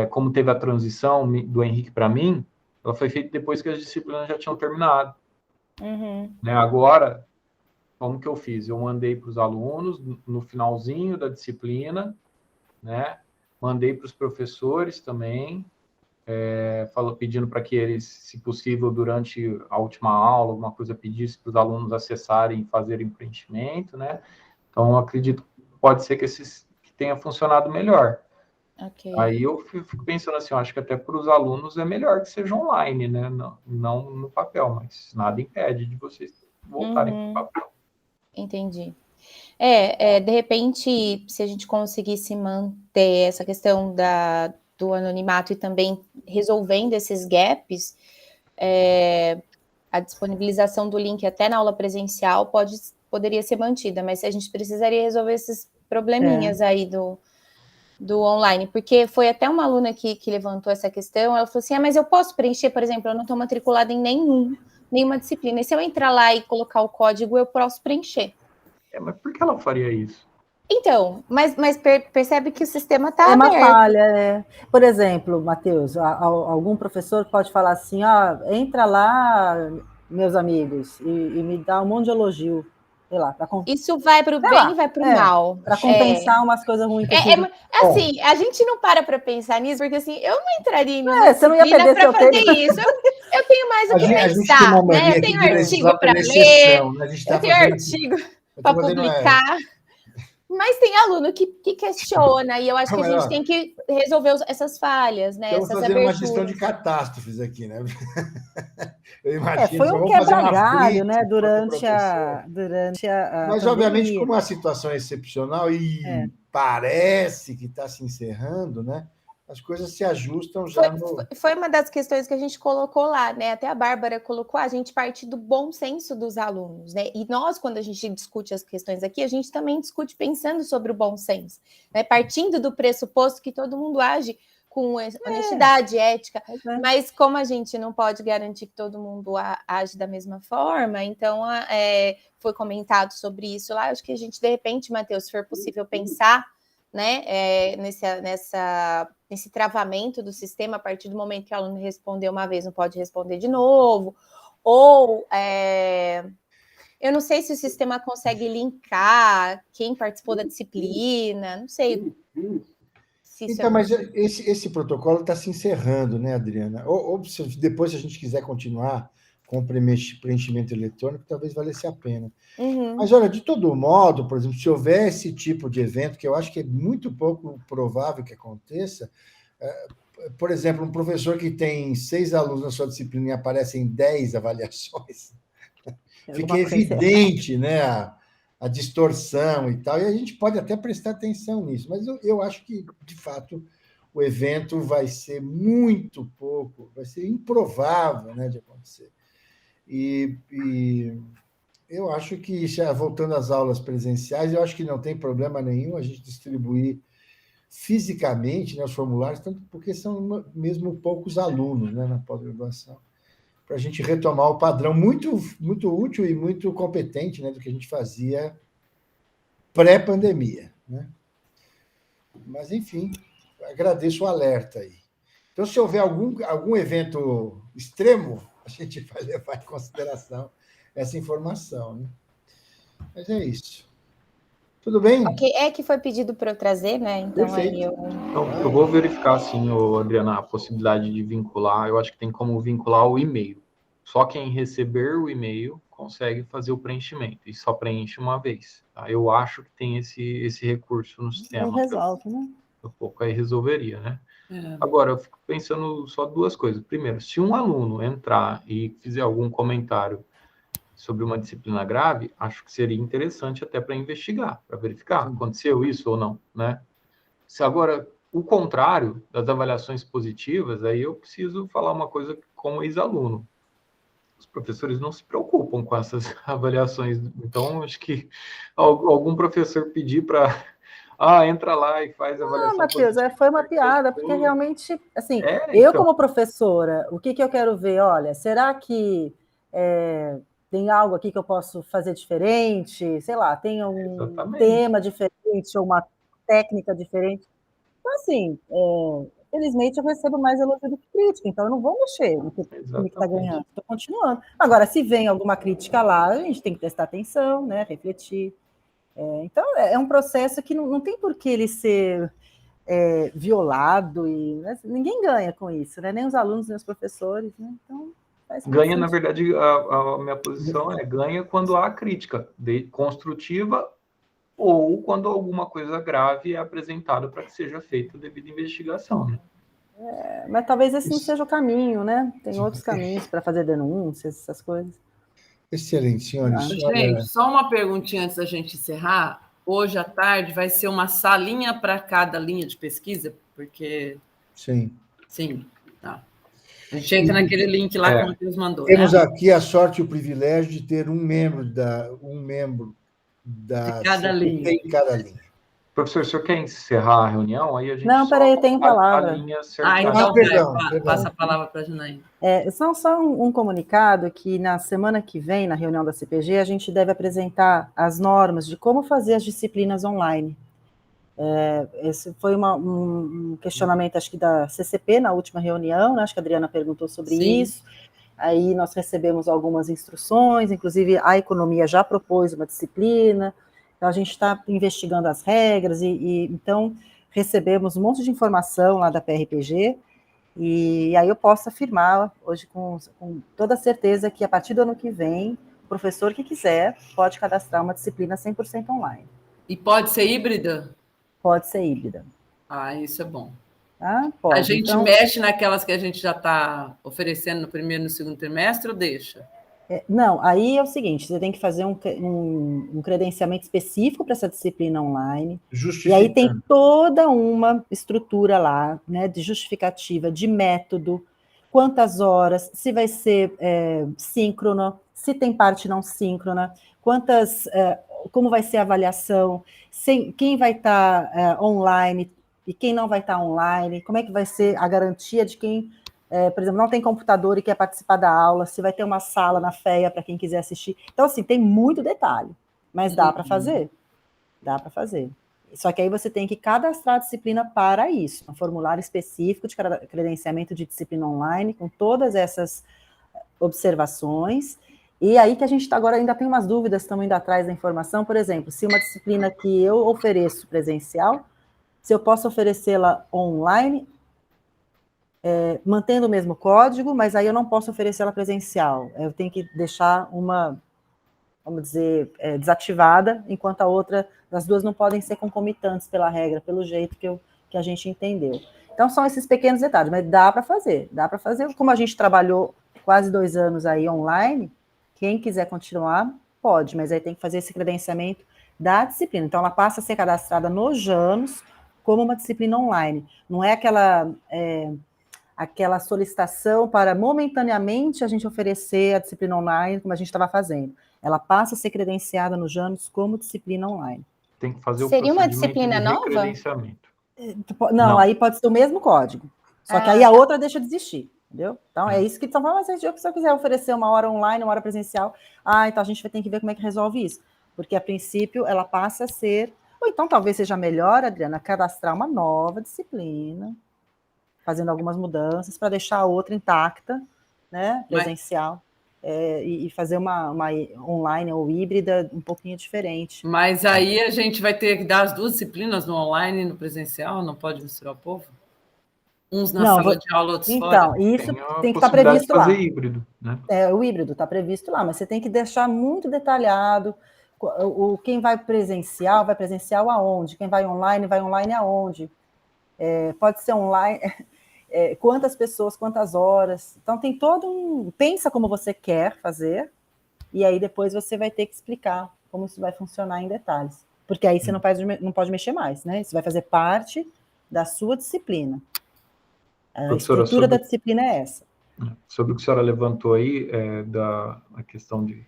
como teve a transição do Henrique para mim, ela foi feita depois que as disciplinas já tinham terminado. Né? Agora, como que eu fiz? Eu mandei para os alunos no finalzinho da disciplina, né? Mandei para os professores também, pedindo para que eles, se possível, durante a última aula, alguma coisa, pedisse para os alunos acessarem e fazerem preenchimento, né? Então, eu acredito que pode ser que tenha funcionado melhor. Okay. Aí eu fico pensando assim, eu acho que até para os alunos é melhor que seja online, né? Não no papel, mas nada impede de vocês voltarem para o papel. Entendi. De repente, se a gente conseguisse manter essa questão do anonimato e também resolvendo esses gaps, a disponibilização do link até na aula presencial poderia ser mantida, mas a gente precisaria resolver esses probleminhas aí do online, porque foi até uma aluna que levantou essa questão, ela falou assim, mas eu posso preencher, por exemplo, eu não estou matriculada em nenhuma disciplina, e se eu entrar lá e colocar o código, eu posso preencher. Mas por que ela faria isso? Então, mas percebe que o sistema está aberto. É uma falha. Por exemplo, Matheus, algum professor pode falar assim, entra lá, meus amigos, e me dá um monte de elogio. Sei lá, isso vai para o bem e vai para o mal. Para compensar umas coisas ruins que assim, a gente não para pensar nisso, porque assim, eu não entraria em você não ia perder para fazer isso. Eu tenho mais o que pensar, né? Eu tenho artigo para ler, eu tenho artigo para publicar. Mas tem aluno que questiona, e eu acho que a gente tem que resolver essas falhas, né? Estamos fazendo uma gestão de catástrofes aqui, né? Eu imagino. Foi um quebra-galho, né? Durante a Mas, pandemia. Obviamente, como a situação é excepcional e parece que está se encerrando, né? As coisas se ajustam já Foi uma das questões que a gente colocou lá, né? Até a Bárbara colocou, a gente parte do bom senso dos alunos, né? E nós, quando a gente discute as questões aqui, a gente também discute pensando sobre o bom senso, né? Partindo do pressuposto que todo mundo age com honestidade, ética, mas como a gente não pode garantir que todo mundo age da mesma forma, então foi comentado sobre isso lá. Acho que a gente, de repente, Matheus, se for possível pensar, né, nesse travamento do sistema, a partir do momento que o aluno respondeu uma vez, não pode responder de novo, ou eu não sei se o sistema consegue linkar quem participou da disciplina, não sei. Então, mas esse protocolo está se encerrando, né, Adriana? Ou depois, se a gente quiser continuar com o preenchimento eletrônico, talvez valesse a pena. Mas, olha, de todo modo, por exemplo, se houver esse tipo de evento, que eu acho que é muito pouco provável que aconteça, por exemplo, um professor que tem 6 alunos na sua disciplina e aparecem 10 avaliações, fica evidente, né, a distorção e tal, e a gente pode até prestar atenção nisso, mas eu acho que, de fato, o evento vai ser muito pouco, vai ser improvável, né, de acontecer. E eu acho que, já voltando às aulas presenciais, eu acho que não tem problema nenhum a gente distribuir fisicamente, né, os formulários, tanto porque são mesmo poucos alunos, né, na pós-graduação, para a gente retomar o padrão muito, muito útil e muito competente, né, do que a gente fazia pré-pandemia, né? Mas, enfim, agradeço o alerta aí. Então, se houver algum evento extremo, a gente vai levar em consideração essa informação, né? Mas é isso. Tudo bem? Ok, que foi pedido para eu trazer, né? Então, Perfeito. Então, eu vou verificar, sim, Adriana, a possibilidade de vincular. Eu acho que tem como vincular o e-mail. Só quem receber o e-mail consegue fazer o preenchimento, e só preenche uma vez. Tá? Eu acho que tem esse recurso no sistema. Aí resolve, né? Um pouco aí resolveria, né? Agora, eu fico pensando só 2 coisas. Primeiro, se um aluno entrar e fizer algum comentário sobre uma disciplina grave, acho que seria interessante até para investigar, para verificar, aconteceu isso ou não, né? Se agora, o contrário das avaliações positivas, aí eu preciso falar uma coisa como ex-aluno. Os professores não se preocupam com essas avaliações, então acho que algum professor pedir para entra lá e faz a avaliação. Matheus, foi uma piada, porque realmente, assim, eu como professora, o que eu quero ver? Olha, será que tem algo aqui que eu posso fazer diferente? Sei lá, tem um tema diferente ou uma técnica diferente? Então, assim, felizmente, eu recebo mais elogio do que crítica, então eu não vou mexer no que está ganhando, estou continuando. Agora, se vem alguma crítica lá, a gente tem que prestar atenção, né, refletir. Então, é um processo que não tem por que ele ser violado, né, ninguém ganha com isso, né, nem os alunos, nem os professores, né, então... Ganha, na verdade, a minha posição ganha quando há crítica construtiva ou quando alguma coisa grave é apresentada para que seja feita a devida investigação, né? Mas talvez esse não seja o caminho, né? Tem outros caminhos para fazer denúncias, essas coisas. Excelente, senhores. Gente, só uma perguntinha antes da gente encerrar. Hoje à tarde vai ser uma salinha para cada linha de pesquisa, porque... Sim. Sim, tá. A gente entra naquele link lá que o Matheus mandou. Temos aqui a sorte e o privilégio de ter um membro de cada linha. Em cada linha. Professor, o senhor quer encerrar a reunião? Aí a gente não, peraí, eu tenho palavra. Então perdão. Passa a palavra para a Janaína. Só um comunicado que na semana que vem, na reunião da CPG, a gente deve apresentar as normas de como fazer as disciplinas online. Esse foi um questionamento, acho que da CCP, na última reunião, né? Acho que a Adriana perguntou sobre isso. Aí nós recebemos algumas instruções, inclusive a economia já propôs uma disciplina, então a gente está investigando as regras, então recebemos um monte de informação lá da PRPG, e aí eu posso afirmar hoje com toda certeza que a partir do ano que vem, o professor que quiser pode cadastrar uma disciplina 100% online. E pode ser híbrida? Pode ser híbrida. Isso é bom. Pode. A gente mexe naquelas que a gente já está oferecendo no primeiro e no segundo trimestre ou deixa? Não, aí é o seguinte, você tem que fazer um credenciamento específico para essa disciplina online, e aí tem toda uma estrutura lá, né, de justificativa, de método, quantas horas, se vai ser síncrona, se tem parte não síncrona, como vai ser a avaliação, quem vai estar online e quem não vai estar online, como é que vai ser a garantia de quem, por exemplo, não tem computador e quer participar da aula, se vai ter uma sala na FEA para quem quiser assistir. Então, assim, tem muito detalhe, mas dá para fazer. Dá para fazer. Só que aí você tem que cadastrar a disciplina para isso, um formulário específico de credenciamento de disciplina online, com todas essas observações. E aí que a gente agora ainda tem umas dúvidas, estamos indo atrás da informação. Por exemplo, se uma disciplina que eu ofereço presencial, se eu posso oferecê-la online, mantendo o mesmo código, mas aí eu não posso oferecê-la presencial. Eu tenho que deixar uma, vamos dizer, desativada, enquanto a outra, as duas não podem ser concomitantes pela regra, pelo jeito que a gente entendeu. Então, são esses pequenos detalhes, mas dá para fazer. Como a gente trabalhou quase 2 anos aí online, quem quiser continuar, pode, mas aí tem que fazer esse credenciamento da disciplina. Então, ela passa a ser cadastrada no JANOS como uma disciplina online. Não é aquela solicitação para, momentaneamente, a gente oferecer a disciplina online, como a gente estava fazendo. Ela passa a ser credenciada no JANOS como disciplina online. Tem que fazer Seria uma disciplina nova? Não, aí pode ser o mesmo código. Só que aí a outra deixa de existir. Entendeu? Então, é isso que estão falando, mas se eu quiser oferecer uma hora online, uma hora presencial, então a gente vai ter que ver como é que resolve isso. Porque, a princípio, ela passa a ser... Ou então, talvez seja melhor, Adriana, cadastrar uma nova disciplina, fazendo algumas mudanças, para deixar a outra intacta, né, presencial, e fazer uma online ou híbrida um pouquinho diferente. Mas aí a gente vai ter que dar as duas disciplinas no online e no presencial? Não pode misturar o povo? Uns na sala de aula, outros fora. Então, isso tem que estar previsto lá. Fazer híbrido, né? O híbrido está previsto lá, mas você tem que deixar muito detalhado quem vai presencial aonde, quem vai online aonde. Pode ser online, quantas pessoas, quantas horas. Então, tem todo pensa como você quer fazer, e aí depois você vai ter que explicar como isso vai funcionar em detalhes. Porque aí você não pode mexer mais, né? Isso vai fazer parte da sua disciplina. A estrutura da disciplina é essa. Sobre o que a senhora levantou aí, a questão de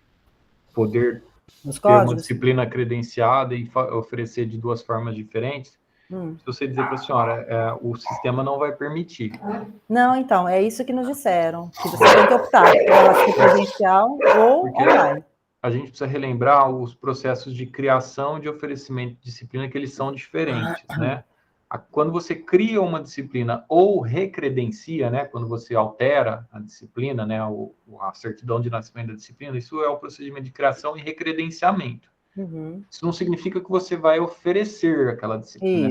poder ter uma disciplina credenciada e oferecer de 2 formas diferentes, se você dizer para a senhora, o sistema não vai permitir. Não, então, é isso que nos disseram, que você tem que optar por ela ser presencial ou online. A gente precisa relembrar os processos de criação e de oferecimento de disciplina, que eles são diferentes, né? Quando você cria uma disciplina ou recredencia, né, quando você altera a disciplina, né, a certidão de nascimento da disciplina, isso é o procedimento de criação e recredenciamento. Isso não significa que você vai oferecer aquela disciplina.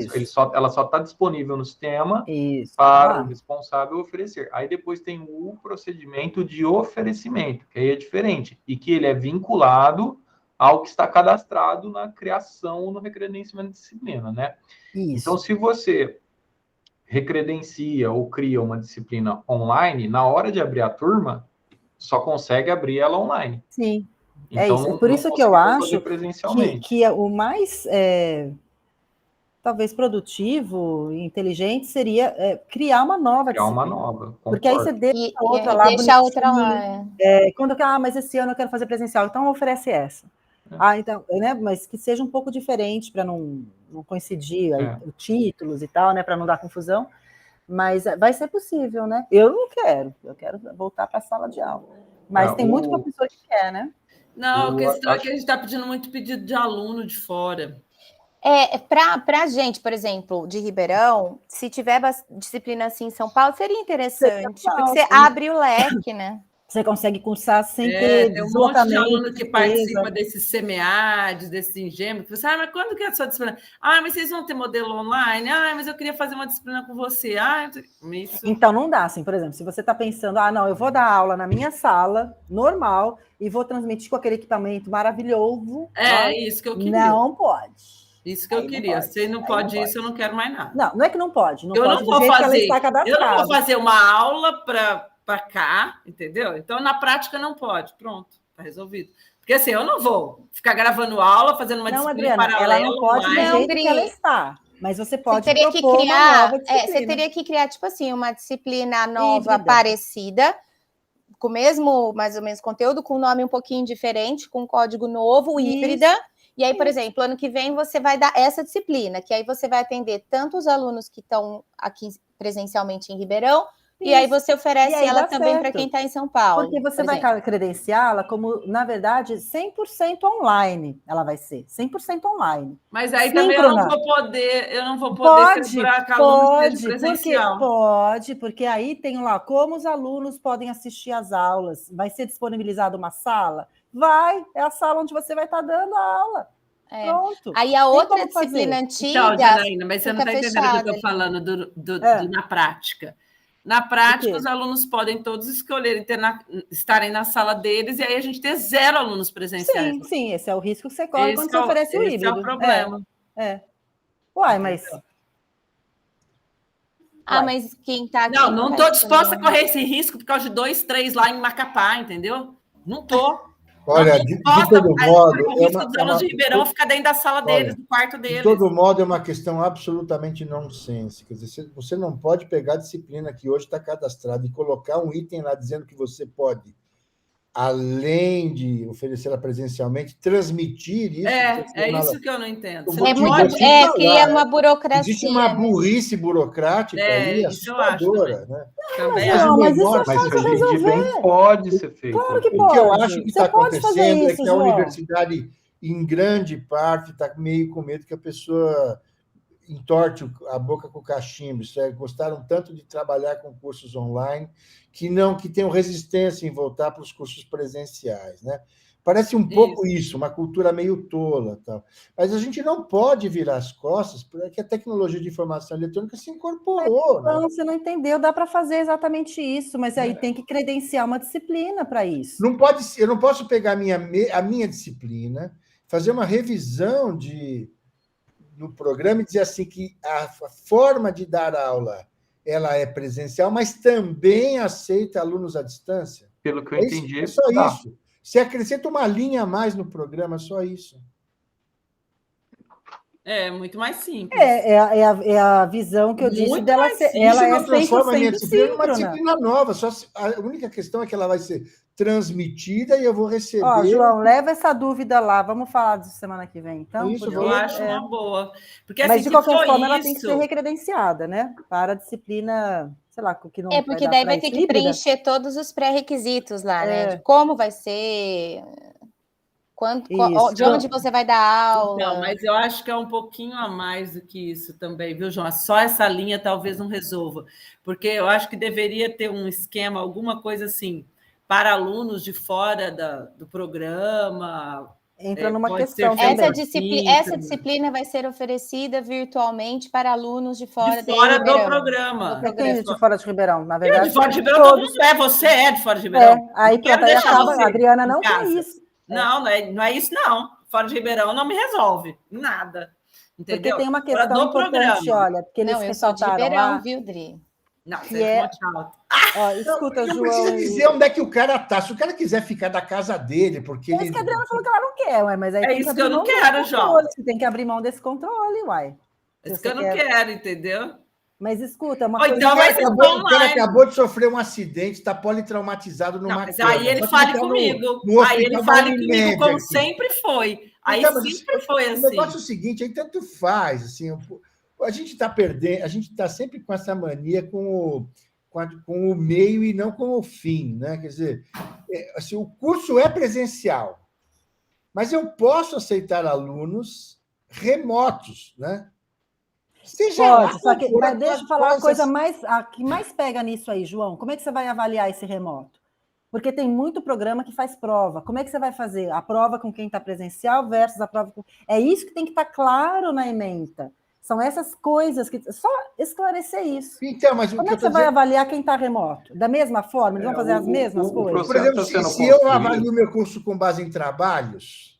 Ela só está disponível no sistema para o responsável oferecer. Aí depois tem o procedimento de oferecimento, que aí é diferente, e que ele é vinculado ao que está cadastrado na criação ou no recredenciamento da disciplina, né? Então, se você recredencia ou cria uma disciplina online, na hora de abrir a turma, só consegue abrir ela online. Sim. Então, isso. Por isso que eu acho que o mais, talvez, produtivo e inteligente seria criar uma nova disciplina. Criar uma nova, concordo. Porque aí você deixa a outra lá. Deixa a outra lá. Quando mas esse ano eu quero fazer presencial, então oferece essa. Então, né? Mas que seja um pouco diferente para não coincidir os títulos e tal, né? Para não dar confusão. Mas vai ser possível, né? Eu não quero. Eu quero voltar para a sala de aula. Mas tem muito professor que quer, né? Não, a questão é que a gente está pedindo muito pedido de aluno de fora. Para a gente, por exemplo, de Ribeirão, se tiver disciplina assim em São Paulo, seria interessante, porque você abre o leque, né? Você consegue cursar sem ter deslocamento. Tem um monte de aluno que participa desses SEMEADs, desses Ingênuos, que você mas quando que é a sua disciplina? Mas vocês vão ter modelo online? Mas eu queria fazer uma disciplina com você. Isso... Então, não dá, assim, por exemplo, se você está pensando, não, eu vou dar aula na minha sala, normal, e vou transmitir com aquele equipamento maravilhoso. Isso que eu queria. Não pode. Isso que eu queria. Se não pode isso, eu não quero mais nada. Não é que não pode. Eu não vou fazer uma aula para cá, entendeu? Então, na prática, não pode. Pronto, está resolvido. Porque assim, eu não vou ficar gravando aula, fazendo uma disciplina Adriana, paralela. Ela não pode do jeito que ela está. Mas você pode uma nova disciplina. Você teria que criar, tipo assim, uma disciplina nova, parecida, com o mesmo, mais ou menos, conteúdo, com um nome um pouquinho diferente, com um código novo, híbrida. E aí, por exemplo, ano que vem você vai dar essa disciplina, que aí você vai atender tanto os alunos que estão aqui presencialmente em Ribeirão, e aí você oferece ela também para quem está em São Paulo. Porque você vai credenciá-la como, na verdade, 100% online. Ela vai ser 100% online. Mas aí também eu não vou poder segurar que aluno esteja presencial. Porque aí tem lá como os alunos podem assistir às aulas. Vai ser disponibilizada uma sala? É a sala onde você vai estar dando a aula. Pronto. Aí a outra disciplina antiga. Então, Janaína, mas você não está entendendo o que eu estou falando na prática. Na prática, os alunos podem todos escolherem estarem na sala deles, e aí a gente ter 0 alunos presenciais. Sim, esse é o risco que você corre quando você oferece o híbrido. Esse é o problema. Mas... mas quem está aqui... Não estou disposta a correr esse risco por causa de 2, 3 lá em Macapá, entendeu? Não estou. Olha, de todo modo... O risco dos alunos de Ribeirão fica dentro da sala deles, do quarto deles. De todo modo, é uma questão absolutamente nonsense. Quer dizer, você não pode pegar a disciplina que hoje está cadastrada e colocar um item lá dizendo que você pode, além de oferecer ela presencialmente, transmitir isso. Isso que eu não entendo. Cria uma burocracia. Existe uma burrice burocrática aí assustadora, né? Mas isso é fácil resolver. Pode ser feito. Claro que pode. O que eu acho que está acontecendo é que a universidade, em grande parte, está meio com medo que a pessoa entorte a boca com o cachimbo. Gostaram tanto de trabalhar com cursos online que tenham resistência em voltar para os cursos presenciais, né? Parece um pouco isso, uma cultura meio tola, tal. Mas a gente não pode virar as costas porque a tecnologia de informação eletrônica se incorporou. Não, você não entendeu, dá para fazer exatamente isso, mas aí tem que credenciar uma disciplina para isso. Eu não posso pegar a minha disciplina, fazer uma revisão no programa e dizer assim que a forma de dar aula ela é presencial, mas também aceita alunos à distância. Pelo que eu entendi. É só isso. Você acrescenta uma linha a mais no programa, só isso. É muito mais simples. É a visão que eu disse dela ser. Ela não transforma a minha disciplina numa disciplina nova. A única questão é que ela vai ser transmitida e eu vou receber. João, leva essa dúvida lá. Vamos falar disso semana que vem, então? Eu acho uma boa. Porque, mas, de qualquer forma, ela tem que ser recredenciada, né? Para a disciplina... Sei lá, que não porque daí vai ter que preencher todos os pré-requisitos lá, né? De como vai ser. De onde você vai dar aula. Não, mas eu acho que é um pouquinho a mais do que isso também, viu, João? Só essa linha talvez não resolva, porque eu acho que deveria ter um esquema, alguma coisa assim, para alunos de fora do programa. Entra numa questão também. Essa disciplina vai ser oferecida virtualmente para alunos de fora do programa. De fora de Ribeirão, na verdade. De fora de Ribeirão, todo mundo é. Você é de fora de Ribeirão. Aí pronto, aí acaba. A Adriana não quer isso. Não é isso, não. Fora de Ribeirão não me resolve nada. Entendeu? Porque tem uma questão importante, olha, porque eles ressaltaram de Ribeirão, lá, viu, Dri? Não, você é Monte Alto. Escuta, não João. Não precisa dizer onde é que o cara está. Se o cara quiser ficar da casa dele, porque isso que a Adriana falou que ela não quer, mas aí é isso que eu não quero, João. Você tem que abrir mão desse controle, uai. É isso que eu não quero, entendeu? Mas escuta, uma coisa... Então o cara acabou de sofrer um acidente, está politraumatizado numa mas aí ele fale comigo. Aí ele fale comigo, como sempre foi. Aí sempre foi assim. O negócio é o seguinte, aí tanto faz, assim, a gente está perdendo, a gente está sempre com essa mania com o meio e não com o fim, né? Quer dizer, assim, o curso é presencial, mas eu posso aceitar alunos remotos, né? Pode, só que deixa eu falar uma coisa que mais pega nisso aí, João. Como é que você vai avaliar esse remoto? Porque tem muito programa que faz prova. Como é que você vai fazer a prova com quem está presencial versus a prova com... É isso que tem que estar claro na ementa. São essas coisas que... Só esclarecer isso. Então, mas como é que você vai avaliar quem está remoto? Da mesma forma? Eles vão fazer as mesmas coisas? Por exemplo, se eu avalio meu curso com base em trabalhos...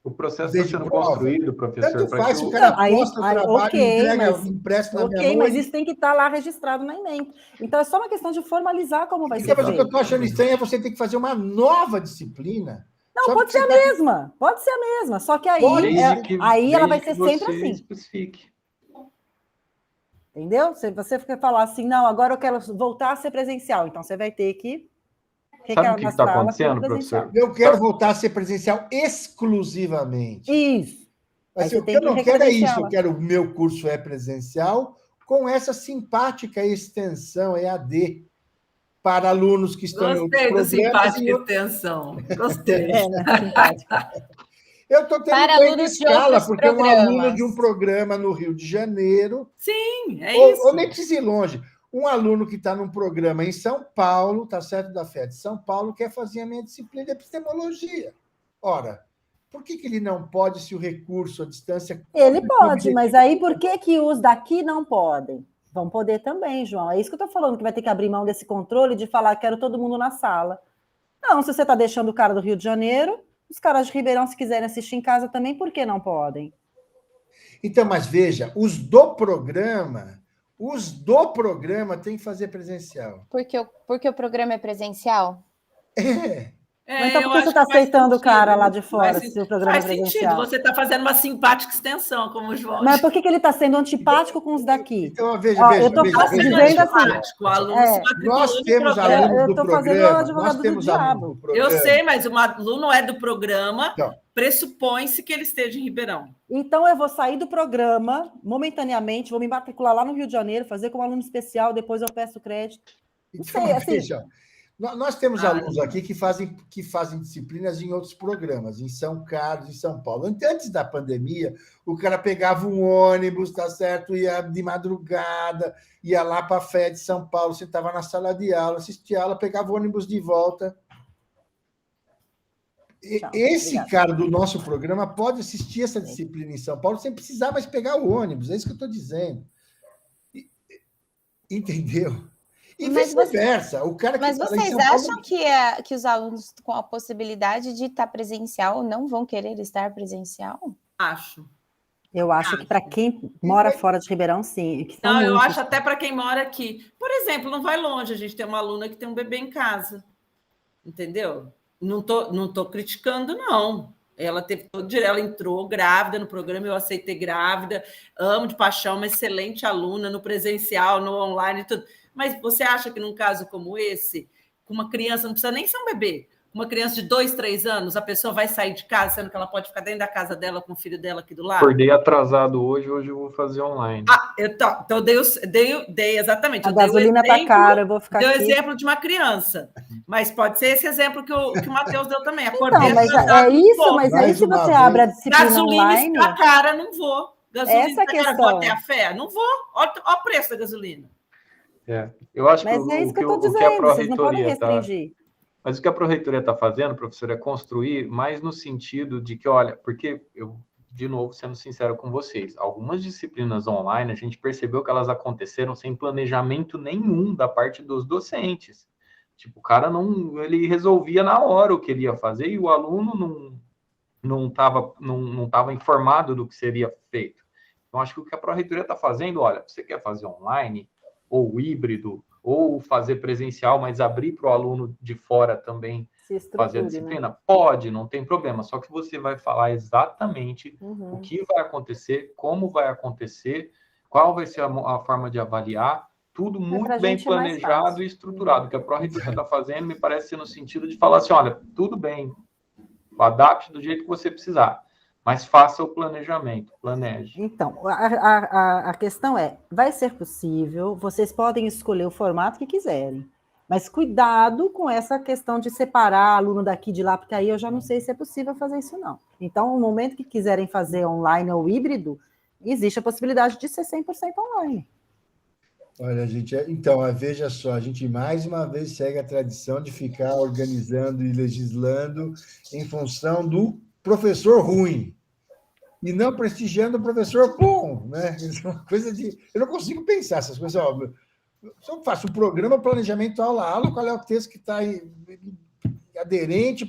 O processo está sendo construído, professor. Tanto faz, o cara posta o trabalho e entrega impresso na minha mão. Mas isso tem que estar lá registrado na ementa. Então, é só uma questão de formalizar como vai ser feito. Mas o que eu estou achando estranho é você ter que fazer uma nova disciplina. Não, pode ser a mesma. Pode ser a mesma. Só que aí ela vai ser sempre assim. Especifique. Entendeu? Se você falar assim, não, agora eu quero voltar a ser presencial. Então, você vai ter que... Sabe o que está acontecendo, professor? Eu quero voltar a ser presencial exclusivamente. Isso. Mas o que eu não quero é isso. Eu quero o meu curso é presencial com essa simpática extensão EAD para alunos que estão em outros programas. Gostei da simpática extensão. Gostei. Simpática. Eu estou tendo para de escala, porque é um aluno de um programa no Rio de Janeiro. Sim, é isso. Ou nem precisa ir longe. Um aluno que está num programa em São Paulo, tá certo, da FED São Paulo, quer fazer a minha disciplina de epistemologia. Ora, por que ele não pode, se o recurso, a distância... Ele pode, mas aí por que os daqui não podem? Vão poder também, João. É isso que eu estou falando, que vai ter que abrir mão desse controle de falar que quero todo mundo na sala. Não, se você está deixando o cara do Rio de Janeiro, os caras de Ribeirão, se quiserem assistir em casa também, por que não podem? Então, mas veja, os do programa têm que fazer presencial. Porque o programa é presencial? Então, por que você está aceitando o cara lá de fora, se o programa é presencial? Faz sentido, você está fazendo uma simpática extensão, como o João. Mas por que ele está sendo antipático com os daqui? Então, veja. Eu estou dizendo assim. Nós temos alunos do programa. Eu sei, mas o aluno é do programa, pressupõe-se que ele esteja em Ribeirão. Então, eu vou sair do programa momentaneamente, vou me matricular lá no Rio de Janeiro, fazer como aluno especial, depois eu peço crédito. Não sei, assim... Nós temos alunos aqui que fazem disciplinas em outros programas, em São Carlos, em São Paulo. Antes da pandemia, o cara pegava um ônibus, tá certo? Ia de madrugada, ia lá para a FED de São Paulo, sentava na sala de aula, assistia a aula, pegava o ônibus de volta. Esse cara do nosso programa pode assistir essa disciplina em São Paulo sem precisar mais pegar o ônibus, é isso que eu estou dizendo. Entendeu? E vice-versa. Mas vocês acham que os alunos com a possibilidade de estar presencial não vão querer estar presencial? Acho. Eu acho que para quem mora fora de Ribeirão, sim. Não, eu acho até para quem mora aqui. Por exemplo, não vai longe, a gente tem uma aluna que tem um bebê em casa. Entendeu? Não tô criticando, não. Ela entrou grávida no programa, eu aceitei grávida, amo de paixão, uma excelente aluna no presencial, no online e tudo. Mas você acha que num caso como esse, com uma criança, não precisa nem ser um bebê, Uma criança de 2, 3 anos, a pessoa vai sair de casa, sendo que ela pode ficar dentro da casa dela com o filho dela aqui do lado? Acordei atrasado hoje eu vou fazer online. Então eu dei exatamente. A gasolina está cara, eu vou ficar aqui. Deu exemplo de uma criança, mas pode ser esse exemplo que o Matheus deu também. Acordei atrasado, mas aí se você abre a disciplina gasolina online... Gasolina está cara, não vou. Gasolina essa está cara, vou ter a fé? Não vou. Olha o preço da gasolina. Eu acho mas que é isso que eu estou dizendo, vocês não podem restringir. Mas o que a Pró-Reitoria está fazendo, professor, é construir mais no sentido de que, olha, porque eu, de novo, sendo sincero com vocês, algumas disciplinas online, a gente percebeu que elas aconteceram sem planejamento nenhum da parte dos docentes. Tipo, o cara ele resolvia na hora o que ele ia fazer e o aluno não estava informado do que seria feito. Então, acho que o que a Pró-Reitoria está fazendo, olha, você quer fazer online ou híbrido, ou fazer presencial, mas abrir para o aluno de fora também fazer a disciplina? Né? Pode, não tem problema. Só que você vai falar exatamente o que vai acontecer, como vai acontecer, qual vai ser a forma de avaliar, tudo muito bem planejado e estruturado. O que a Pró-Reitoria está fazendo me parece ser no sentido de falar assim, olha, tudo bem, adapte do jeito que você precisar. Mas faça o planejamento, planeje. Então, a questão é, vai ser possível, vocês podem escolher o formato que quiserem, mas cuidado com essa questão de separar aluno daqui de lá, porque aí eu já não sei se é possível fazer isso, não. Então, no momento que quiserem fazer online ou híbrido, existe a possibilidade de ser 100% online. Olha, gente, então, veja só, a gente mais uma vez segue a tradição de ficar organizando e legislando em função do professor ruim. E não prestigiando o professor bom, né? Isso é uma coisa de... Eu não consigo pensar essas coisas. Ó, eu faço um programa, planejamento aula, qual é o texto que está aderente,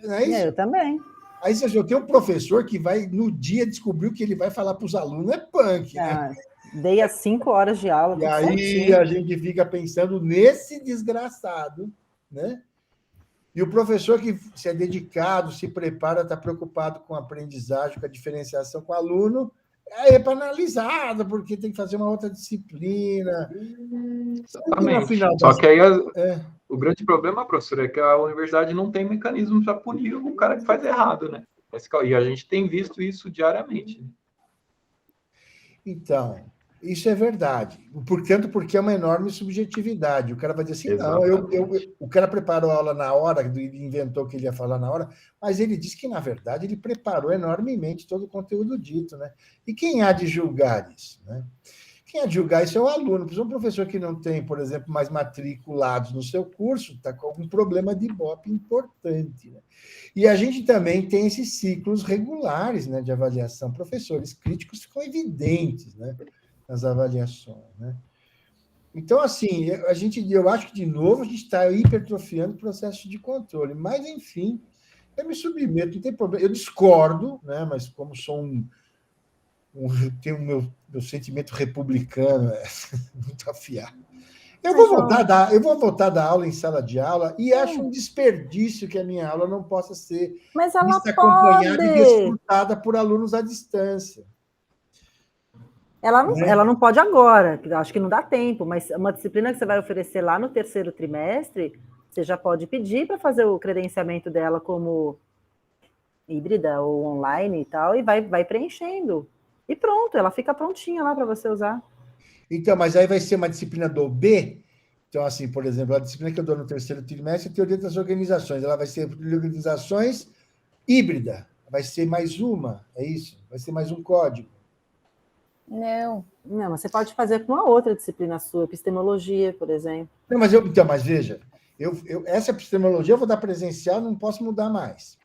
não é isso? Eu também. Aí eu tenho um professor que vai, no dia, descobrir o que ele vai falar para os alunos, é punk, né? Dei as 5 horas de aula. E aí certinho. A gente fica pensando nesse desgraçado, né? E o professor que se é dedicado, se prepara, está preocupado com a aprendizagem, com a diferenciação com o aluno, é penalizado, porque tem que fazer uma outra disciplina. Exatamente. Só que aí o grande problema, professor, é que a universidade não tem mecanismo para punir o cara que faz errado, né? E a gente tem visto isso diariamente. Então, isso é verdade. Portanto, porque é uma enorme subjetividade. O cara vai dizer assim, o cara preparou a aula na hora, ele inventou o que ele ia falar na hora, mas ele disse que, na verdade, ele preparou enormemente todo o conteúdo dito, né? E quem há de julgar isso, né? Quem há de julgar isso é o aluno. Um professor que não tem, por exemplo, mais matriculados no seu curso, está com algum problema de Ibope importante, né? E a gente também tem esses ciclos regulares, né, de avaliação. Professores críticos ficam evidentes, né? As avaliações, né? Então, assim, eu acho que, de novo, a gente está hipertrofiando o processo de controle. Mas, enfim, eu me submeto, não tem problema. Eu discordo, né? Mas como sou tenho o meu sentimento republicano muito afiado. Eu vou voltar a dar aula em sala de aula e acho um desperdício que a minha aula não possa ser acompanhada e desfrutada por alunos à distância. Ela não pode agora, acho que não dá tempo, mas uma disciplina que você vai oferecer lá no 3º trimestre, você já pode pedir para fazer o credenciamento dela como híbrida ou online e tal, e vai preenchendo. E pronto, ela fica prontinha lá para você usar. Então, mas aí vai ser uma disciplina do B? Então, assim, por exemplo, a disciplina que eu dou no 3º trimestre é Teoria das Organizações. Ela vai ser organizações híbrida. Vai ser mais uma, é isso? Vai ser mais um código. Não, você pode fazer com uma outra disciplina sua, epistemologia, por exemplo. Não, mas veja, essa epistemologia eu vou dar presencial, não posso mudar mais.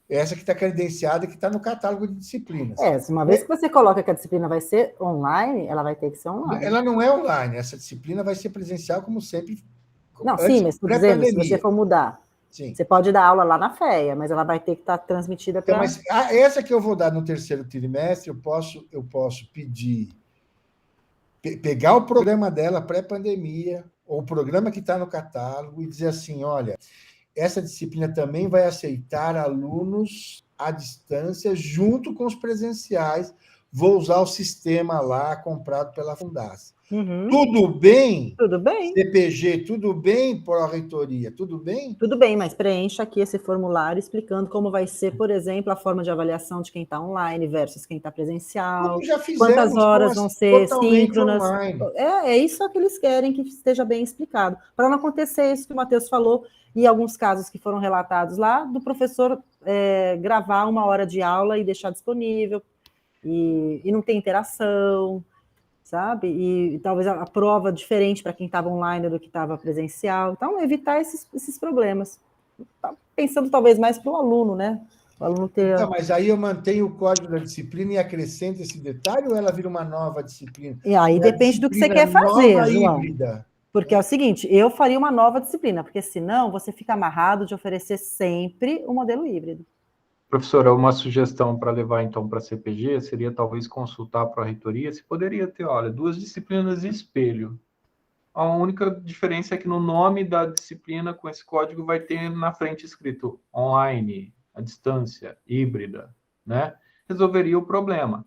Essa que está credenciada, que está no catálogo de disciplinas. Uma vez que você coloca que a disciplina vai ser online, ela vai ter que ser online. Ela não é online, essa disciplina vai ser presencial, como sempre. Não, sim, mas estou dizendo, se você for mudar, sim. Você pode dar aula lá na FEA, mas ela vai ter que estar transmitida para... Então, mas essa que eu vou dar no 3º trimestre, eu posso pedir, pegar o programa dela pré-pandemia, ou o programa que está no catálogo, e dizer assim, olha, essa disciplina também vai aceitar alunos à distância, junto com os presenciais, vou usar o sistema lá comprado pela Fundaça. Uhum. Tudo bem? Tudo bem. CPG, tudo bem? Pró-reitoria, tudo bem? Tudo bem, mas preencha aqui esse formulário explicando como vai ser, por exemplo, a forma de avaliação de quem está online versus quem está presencial. Como já fizemos, quantas horas vão ser síncronas. Online. É isso que eles querem que esteja bem explicado. Para não acontecer isso que o Matheus falou, e alguns casos que foram relatados lá, do professor gravar 1 hora de aula e deixar disponível, e não ter interação, sabe? E talvez a prova diferente para quem estava online do que estava presencial. Então, evitar esses problemas. Pensando talvez mais para o aluno, né? O aluno ter... Então, mas aí eu mantenho o código da disciplina e acrescento esse detalhe ou ela vira uma nova disciplina? E aí depende do que você quer fazer, João. Híbrida. Porque é o seguinte, eu faria uma nova disciplina, porque senão você fica amarrado de oferecer sempre o modelo híbrido. Professora, uma sugestão para levar, então, para a CPG seria talvez consultar para a reitoria se poderia ter, olha, 2 disciplinas de espelho. A única diferença é que no nome da disciplina, com esse código, vai ter na frente escrito online, à distância, híbrida, né? Resolveria o problema.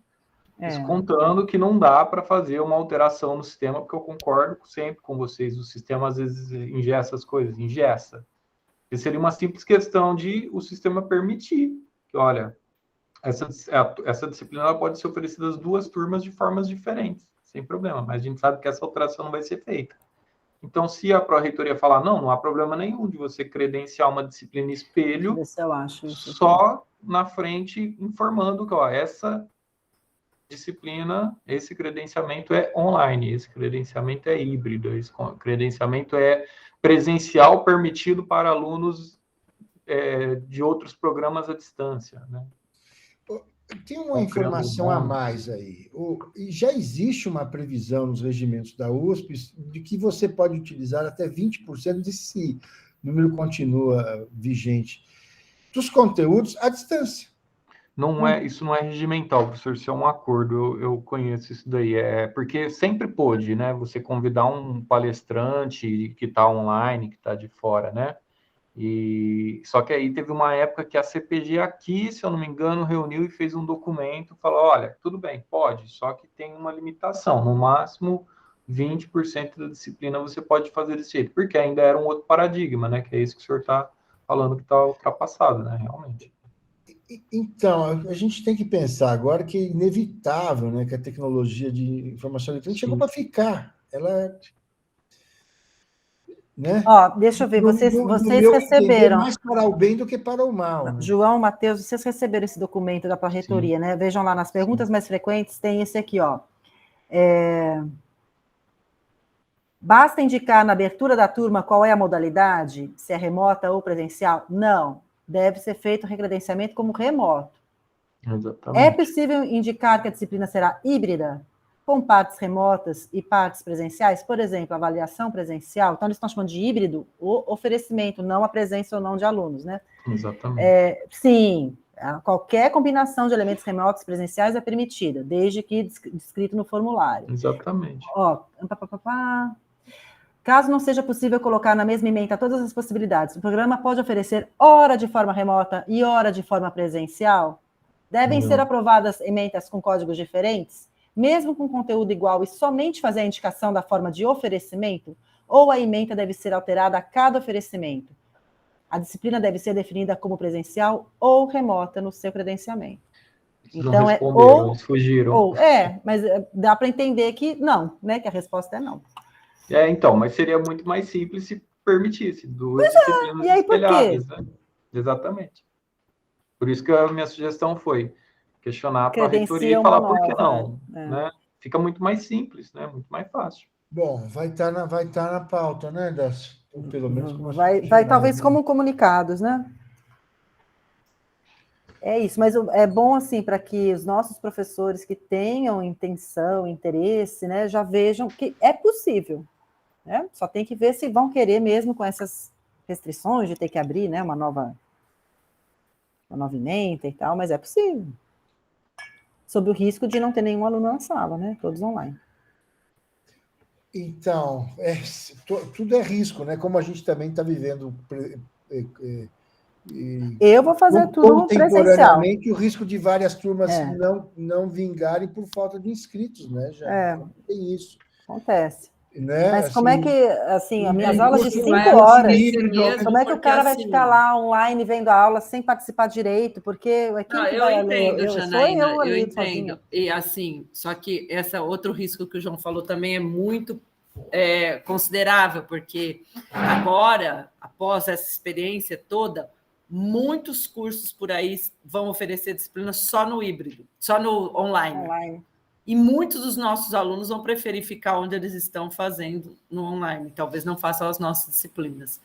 Descontando que não dá para fazer uma alteração no sistema, porque eu concordo sempre com vocês, o sistema às vezes ingessa as coisas, ingessa. E seria uma simples questão de o sistema permitir que, olha, essa disciplina ela pode ser oferecida às 2 turmas de formas diferentes, sem problema, mas a gente sabe que essa alteração não vai ser feita. Então, se a pró-reitoria falar, não há problema nenhum de você credenciar uma disciplina espelho, só na frente informando que, ó, essa disciplina, esse credenciamento é online, esse credenciamento é híbrido, esse credenciamento é presencial permitido para alunos de outros programas à distância, né? Tem uma informação a mais aí. Já existe uma previsão nos regimentos da USP de que você pode utilizar até 20% desse número continua vigente dos conteúdos à distância. Isso não é regimental, professor, isso é um acordo, eu conheço isso daí, porque sempre pôde, né, você convidar um palestrante que está online, que está de fora, né, só que aí teve uma época que a CPG aqui, se eu não me engano, reuniu e fez um documento, falou, olha, tudo bem, pode, só que tem uma limitação, no máximo 20% da disciplina você pode fazer desse jeito, porque ainda era um outro paradigma, né, que é isso que o senhor está falando que está ultrapassado, né, realmente. Então, a gente tem que pensar agora que é inevitável, né, que a tecnologia de informação eletrônica chegou para ficar. Ela... Né? Deixa eu ver, vocês receberam... mais para o bem do que para o mal. Né? João, Matheus, vocês receberam esse documento da pró-reitoria, né? Vejam lá, nas perguntas mais frequentes, tem esse aqui, ó. Basta indicar na abertura da turma qual é a modalidade, se é remota ou presencial? Não. Deve ser feito o recredenciamento como remoto. Exatamente. É possível indicar que a disciplina será híbrida, com partes remotas e partes presenciais? Por exemplo, avaliação presencial. Então, eles estão chamando de híbrido o oferecimento, não a presença ou não de alunos, né? Exatamente. Sim, qualquer combinação de elementos remotos e presenciais é permitida, desde que descrito no formulário. Exatamente. Caso não seja possível colocar na mesma ementa todas as possibilidades, o programa pode oferecer hora de forma remota e hora de forma presencial? Devem ser aprovadas ementas com códigos diferentes, mesmo com conteúdo igual e somente fazer a indicação da forma de oferecimento? Ou a ementa deve ser alterada a cada oferecimento? A disciplina deve ser definida como presencial ou remota no seu credenciamento. Então, eles fugiram. Mas dá para entender que não, né? Que a resposta é não. Então, mas seria muito mais simples se permitisse 2 disciplinas e aí, espelhadas, né? Exatamente. Por isso que a minha sugestão foi questionar para a reitoria e falar por que não, né? Fica muito mais simples, né? Muito mais fácil. Bom, vai estar na pauta, né, pelo menos vai talvez como comunicados, né? É isso, mas é bom, assim, para que os nossos professores que tenham intenção, interesse, né, já vejam que é possível, né? Só tem que ver se vão querer mesmo com essas restrições de ter que abrir, né, uma nova ementa e tal, mas é possível. Sob o risco de não ter nenhum aluno na sala, né? Todos online. Então, tudo é risco, né? Como a gente também está vivendo... eu vou fazer tudo presencial. O risco de várias turmas não vingarem por falta de inscritos, né? Já tem isso. Acontece. Né? Mas assim, como é que, assim, as minhas aulas de 5 horas, como é que o cara vai ficar lá online vendo a aula sem participar direito? Porque quem que vai entendo, Janaína, eu entendo. Sozinha. E assim, só que esse outro risco que o João falou também é muito considerável, porque agora, após essa experiência toda, muitos cursos por aí vão oferecer disciplinas só no híbrido, só no online. E muitos dos nossos alunos vão preferir ficar onde eles estão fazendo no online, talvez não façam as nossas disciplinas.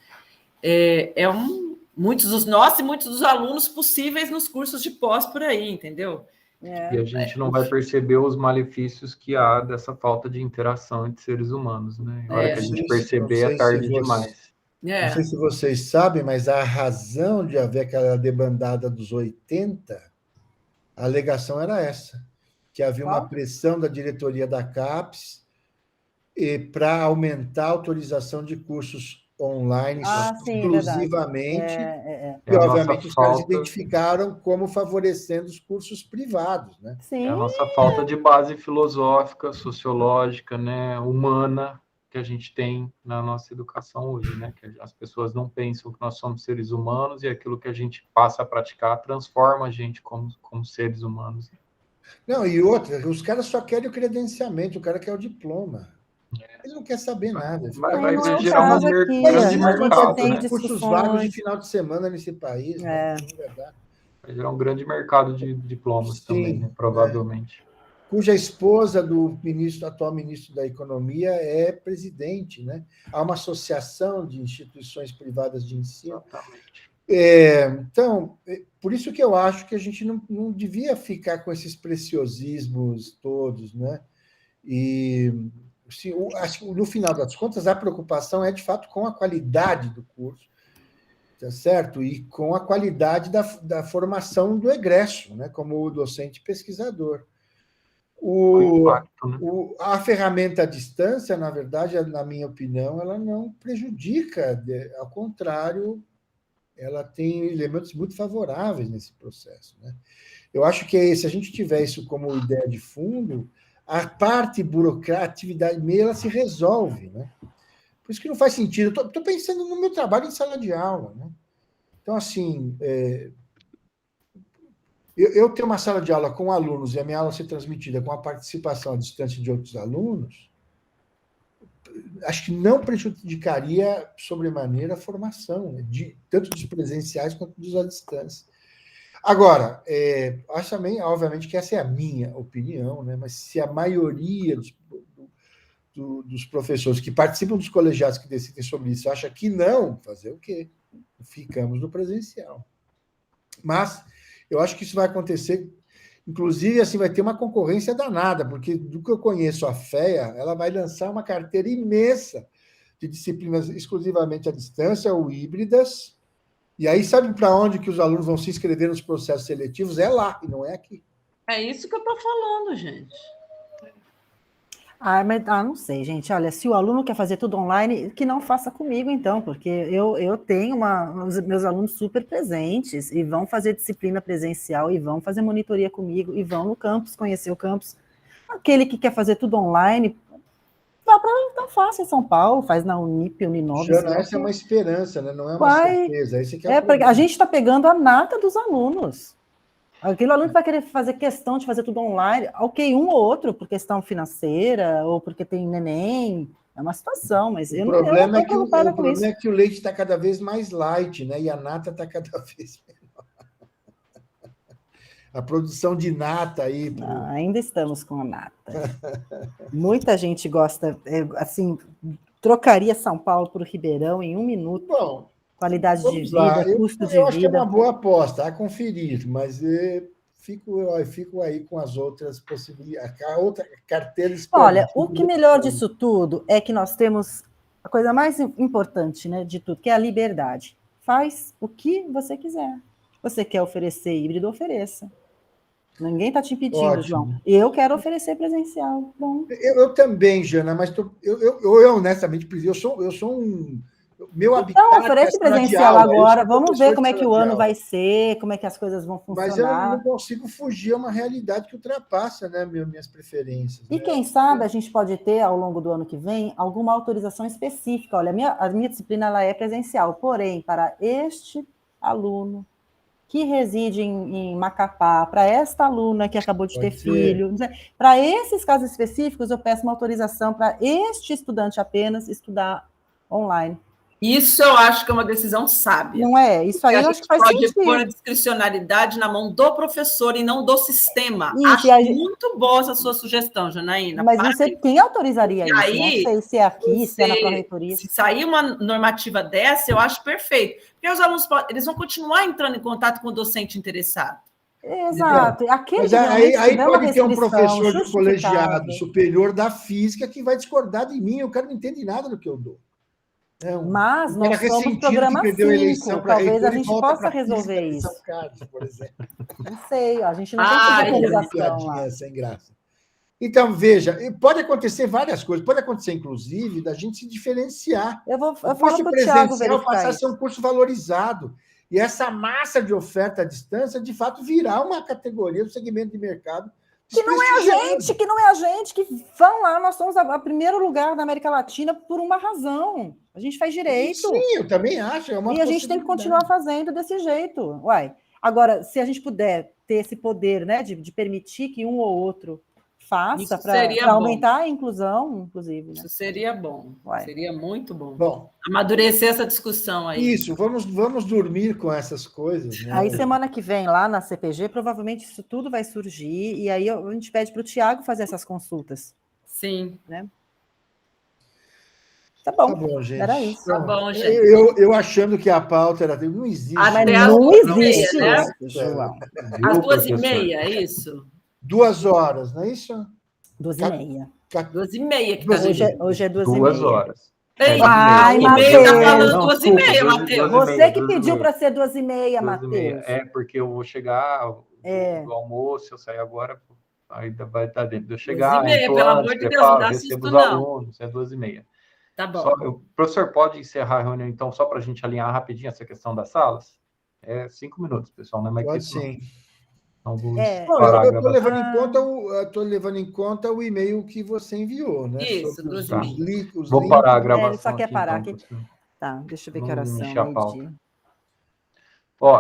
Muitos dos nossos e muitos dos alunos possíveis nos cursos de pós por aí, entendeu? E a gente não vai perceber os malefícios que há dessa falta de interação entre seres humanos, né? A hora que a gente perceber, é tarde demais. Não sei se vocês sabem, mas a razão de haver aquela debandada dos 80, a alegação era essa, que havia uma pressão da diretoria da CAPES para aumentar a autorização de cursos online exclusivamente, e obviamente os caras identificaram como favorecendo os cursos privados, né? Sim. É a nossa falta de base filosófica, sociológica, né, humana, que a gente tem na nossa educação hoje, né? Que as pessoas não pensam que nós somos seres humanos e aquilo que a gente passa a praticar transforma a gente como seres humanos. Não, e outra, os caras só querem o credenciamento, o cara quer o diploma. Ele não quer saber nada. Vai gerar um grande mercado, né? Cursos vagos de final de semana nesse país, né? Vai gerar um grande mercado de diplomas também, né? Provavelmente. Cuja esposa do atual ministro da Economia é presidente, né? Há uma associação de instituições privadas de ensino. Exatamente. Então, por isso que eu acho que a gente não devia ficar com esses preciosismos todos, né? E acho que no final das contas a preocupação é de fato com a qualidade do curso, tá certo? E com a qualidade da formação do egresso, né? Como docente pesquisador. A ferramenta à distância, na verdade, na minha opinião, ela não prejudica, ao contrário, ela tem elementos muito favoráveis nesse processo, né? Eu acho que se a gente tiver isso como ideia de fundo, a parte burocrática, a atividade meio, ela se resolve, né? Por isso que não faz sentido. Estou pensando no meu trabalho em sala de aula, né? Então, assim, eu ter uma sala de aula com alunos e a minha aula ser transmitida com a participação à distância de outros alunos, acho que não prejudicaria sobremaneira a formação, né? Tanto dos presenciais quanto dos à distância. Agora, acho também, obviamente, que essa é a minha opinião, né? Mas se a maioria dos professores que participam dos colegiados que decidem sobre isso acha que não, fazer o quê? Ficamos no presencial. Mas eu acho que isso vai acontecer, inclusive, assim, vai ter uma concorrência danada, porque do que eu conheço a FEA, ela vai lançar uma carteira imensa de disciplinas exclusivamente à distância ou híbridas. E aí, sabe para onde que os alunos vão se inscrever nos processos seletivos? É lá, e não é aqui. É isso que eu estou falando, gente. Mas não sei, gente. Olha, se o aluno quer fazer tudo online, que não faça comigo, então, porque eu tenho os meus alunos super presentes e vão fazer disciplina presencial e vão fazer monitoria comigo e vão no campus, conhecer o campus. Aquele que quer fazer tudo online, vá para então faça em São Paulo, faz na Unip, Uninove. Essa é uma esperança, né? Não é uma certeza. Esse que é a gente está pegando a nata dos alunos. Aquele aluno que vai querer fazer questão de fazer tudo online, ok, um ou outro, por questão financeira, ou porque tem neném, é uma situação, mas o problema é que o leite está cada vez mais light, né? E a nata está cada vez menor. A produção de nata aí... ainda estamos com a nata. Muita gente gosta, assim, trocaria São Paulo por Ribeirão em 1 minuto. Bom, qualidade de vida, custo de vida. Eu acho que é uma boa aposta, a conferir, mas fico aí com as outras possibilidades, a outra carteira esperada. Olha, o que melhor disso tudo é que nós temos a coisa mais importante, né, de tudo, que é a liberdade. Faz o que você quiser. Você quer oferecer híbrido, ofereça. Ninguém está te impedindo, ótimo, João. Eu quero oferecer presencial. Bom. Eu também, Jana, mas eu honestamente, eu sou um Meu habitat então, oferece presencial aula, agora, vamos ver como é que o ano vai ser, como é que as coisas vão funcionar. Mas eu não consigo fugir a uma realidade que ultrapassa, né, minhas preferências. E né? quem sabe a gente pode ter, ao longo do ano que vem, alguma autorização específica. Olha, a minha disciplina ela é presencial, porém, para este aluno que reside em Macapá, para esta aluna que acabou de ter filho, para esses casos específicos, eu peço uma autorização para este estudante apenas estudar online. Isso eu acho que é uma decisão sábia. Não é? Isso aí eu acho que faz sentido. A gente pode pôr a discricionariedade na mão do professor e não do sistema. Isso, acho muito boa essa sua sugestão, Janaína. Mas quem autorizaria isso? Aí, não sei se é aqui, se é na pró-reitoria. Se sair uma normativa dessa, eu acho perfeito. Porque os alunos eles vão continuar entrando em contato com o docente interessado. Exato. Mas aí pode ter um professor de colegiado superior da física que vai discordar de mim. O cara não entende nada do que eu dou. Mas nós somos programa 5, talvez a gente possa resolver isso. São Carlos, por exemplo. Não sei, a gente não tem autorização sem graça. Então, veja, pode acontecer várias coisas, pode acontecer, inclusive, da gente se diferenciar. Eu falo para o Thiago verificar passar a ser um curso valorizado. E essa massa de oferta à distância, de fato, virar uma categoria do segmento de mercado. Que não é a gente, que vão lá, nós somos a primeiro lugar da América Latina por uma razão. A gente faz direito. Sim, eu também acho. E a gente tem que continuar fazendo desse jeito. Agora, se a gente puder ter esse poder, né, de permitir que um ou outro faça para aumentar a inclusão, inclusive. Né? Isso seria bom. Seria muito bom. Amadurecer essa discussão aí. Isso, vamos dormir com essas coisas. Né? Aí, semana que vem, lá na CPG, provavelmente isso tudo vai surgir, e aí a gente pede para o Thiago fazer essas consultas. Sim. Né? Tá bom, gente. Era isso. Tá bom, gente. Eu achando que a pauta era... Não existe. Mas não existe, né, João? Às 2h30, é isso? 2 horas, não é isso? 2h30. 2h30 que tá hoje é 2h30. 2 horas. Ai, Matheus. Tá falando 2h30, Matheus. Você que pediu para ser 2h30, Matheus. É, porque eu vou chegar do almoço, eu saio agora, ainda vai estar dentro de eu chegar. 2h30, pelo amor de Deus, não dá susto, não. Alunos, é 2h30. Tá bom. Professor, pode encerrar a reunião, então, só para a gente alinhar rapidinho essa questão das salas? 5 minutos, pessoal, não é mais que isso. Sim. Eu estou levando em conta o e-mail que você enviou, né? Isso, dos links. Vou parar a gravação. Ele só quer parar aqui. Tá, deixa eu ver que horas são.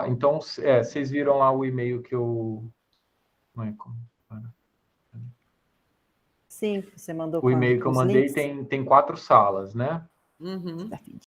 Então, vocês viram lá o e-mail que eu... Sim, você mandou. O e-mail que eu mandei tem 4 salas, né? Uhum.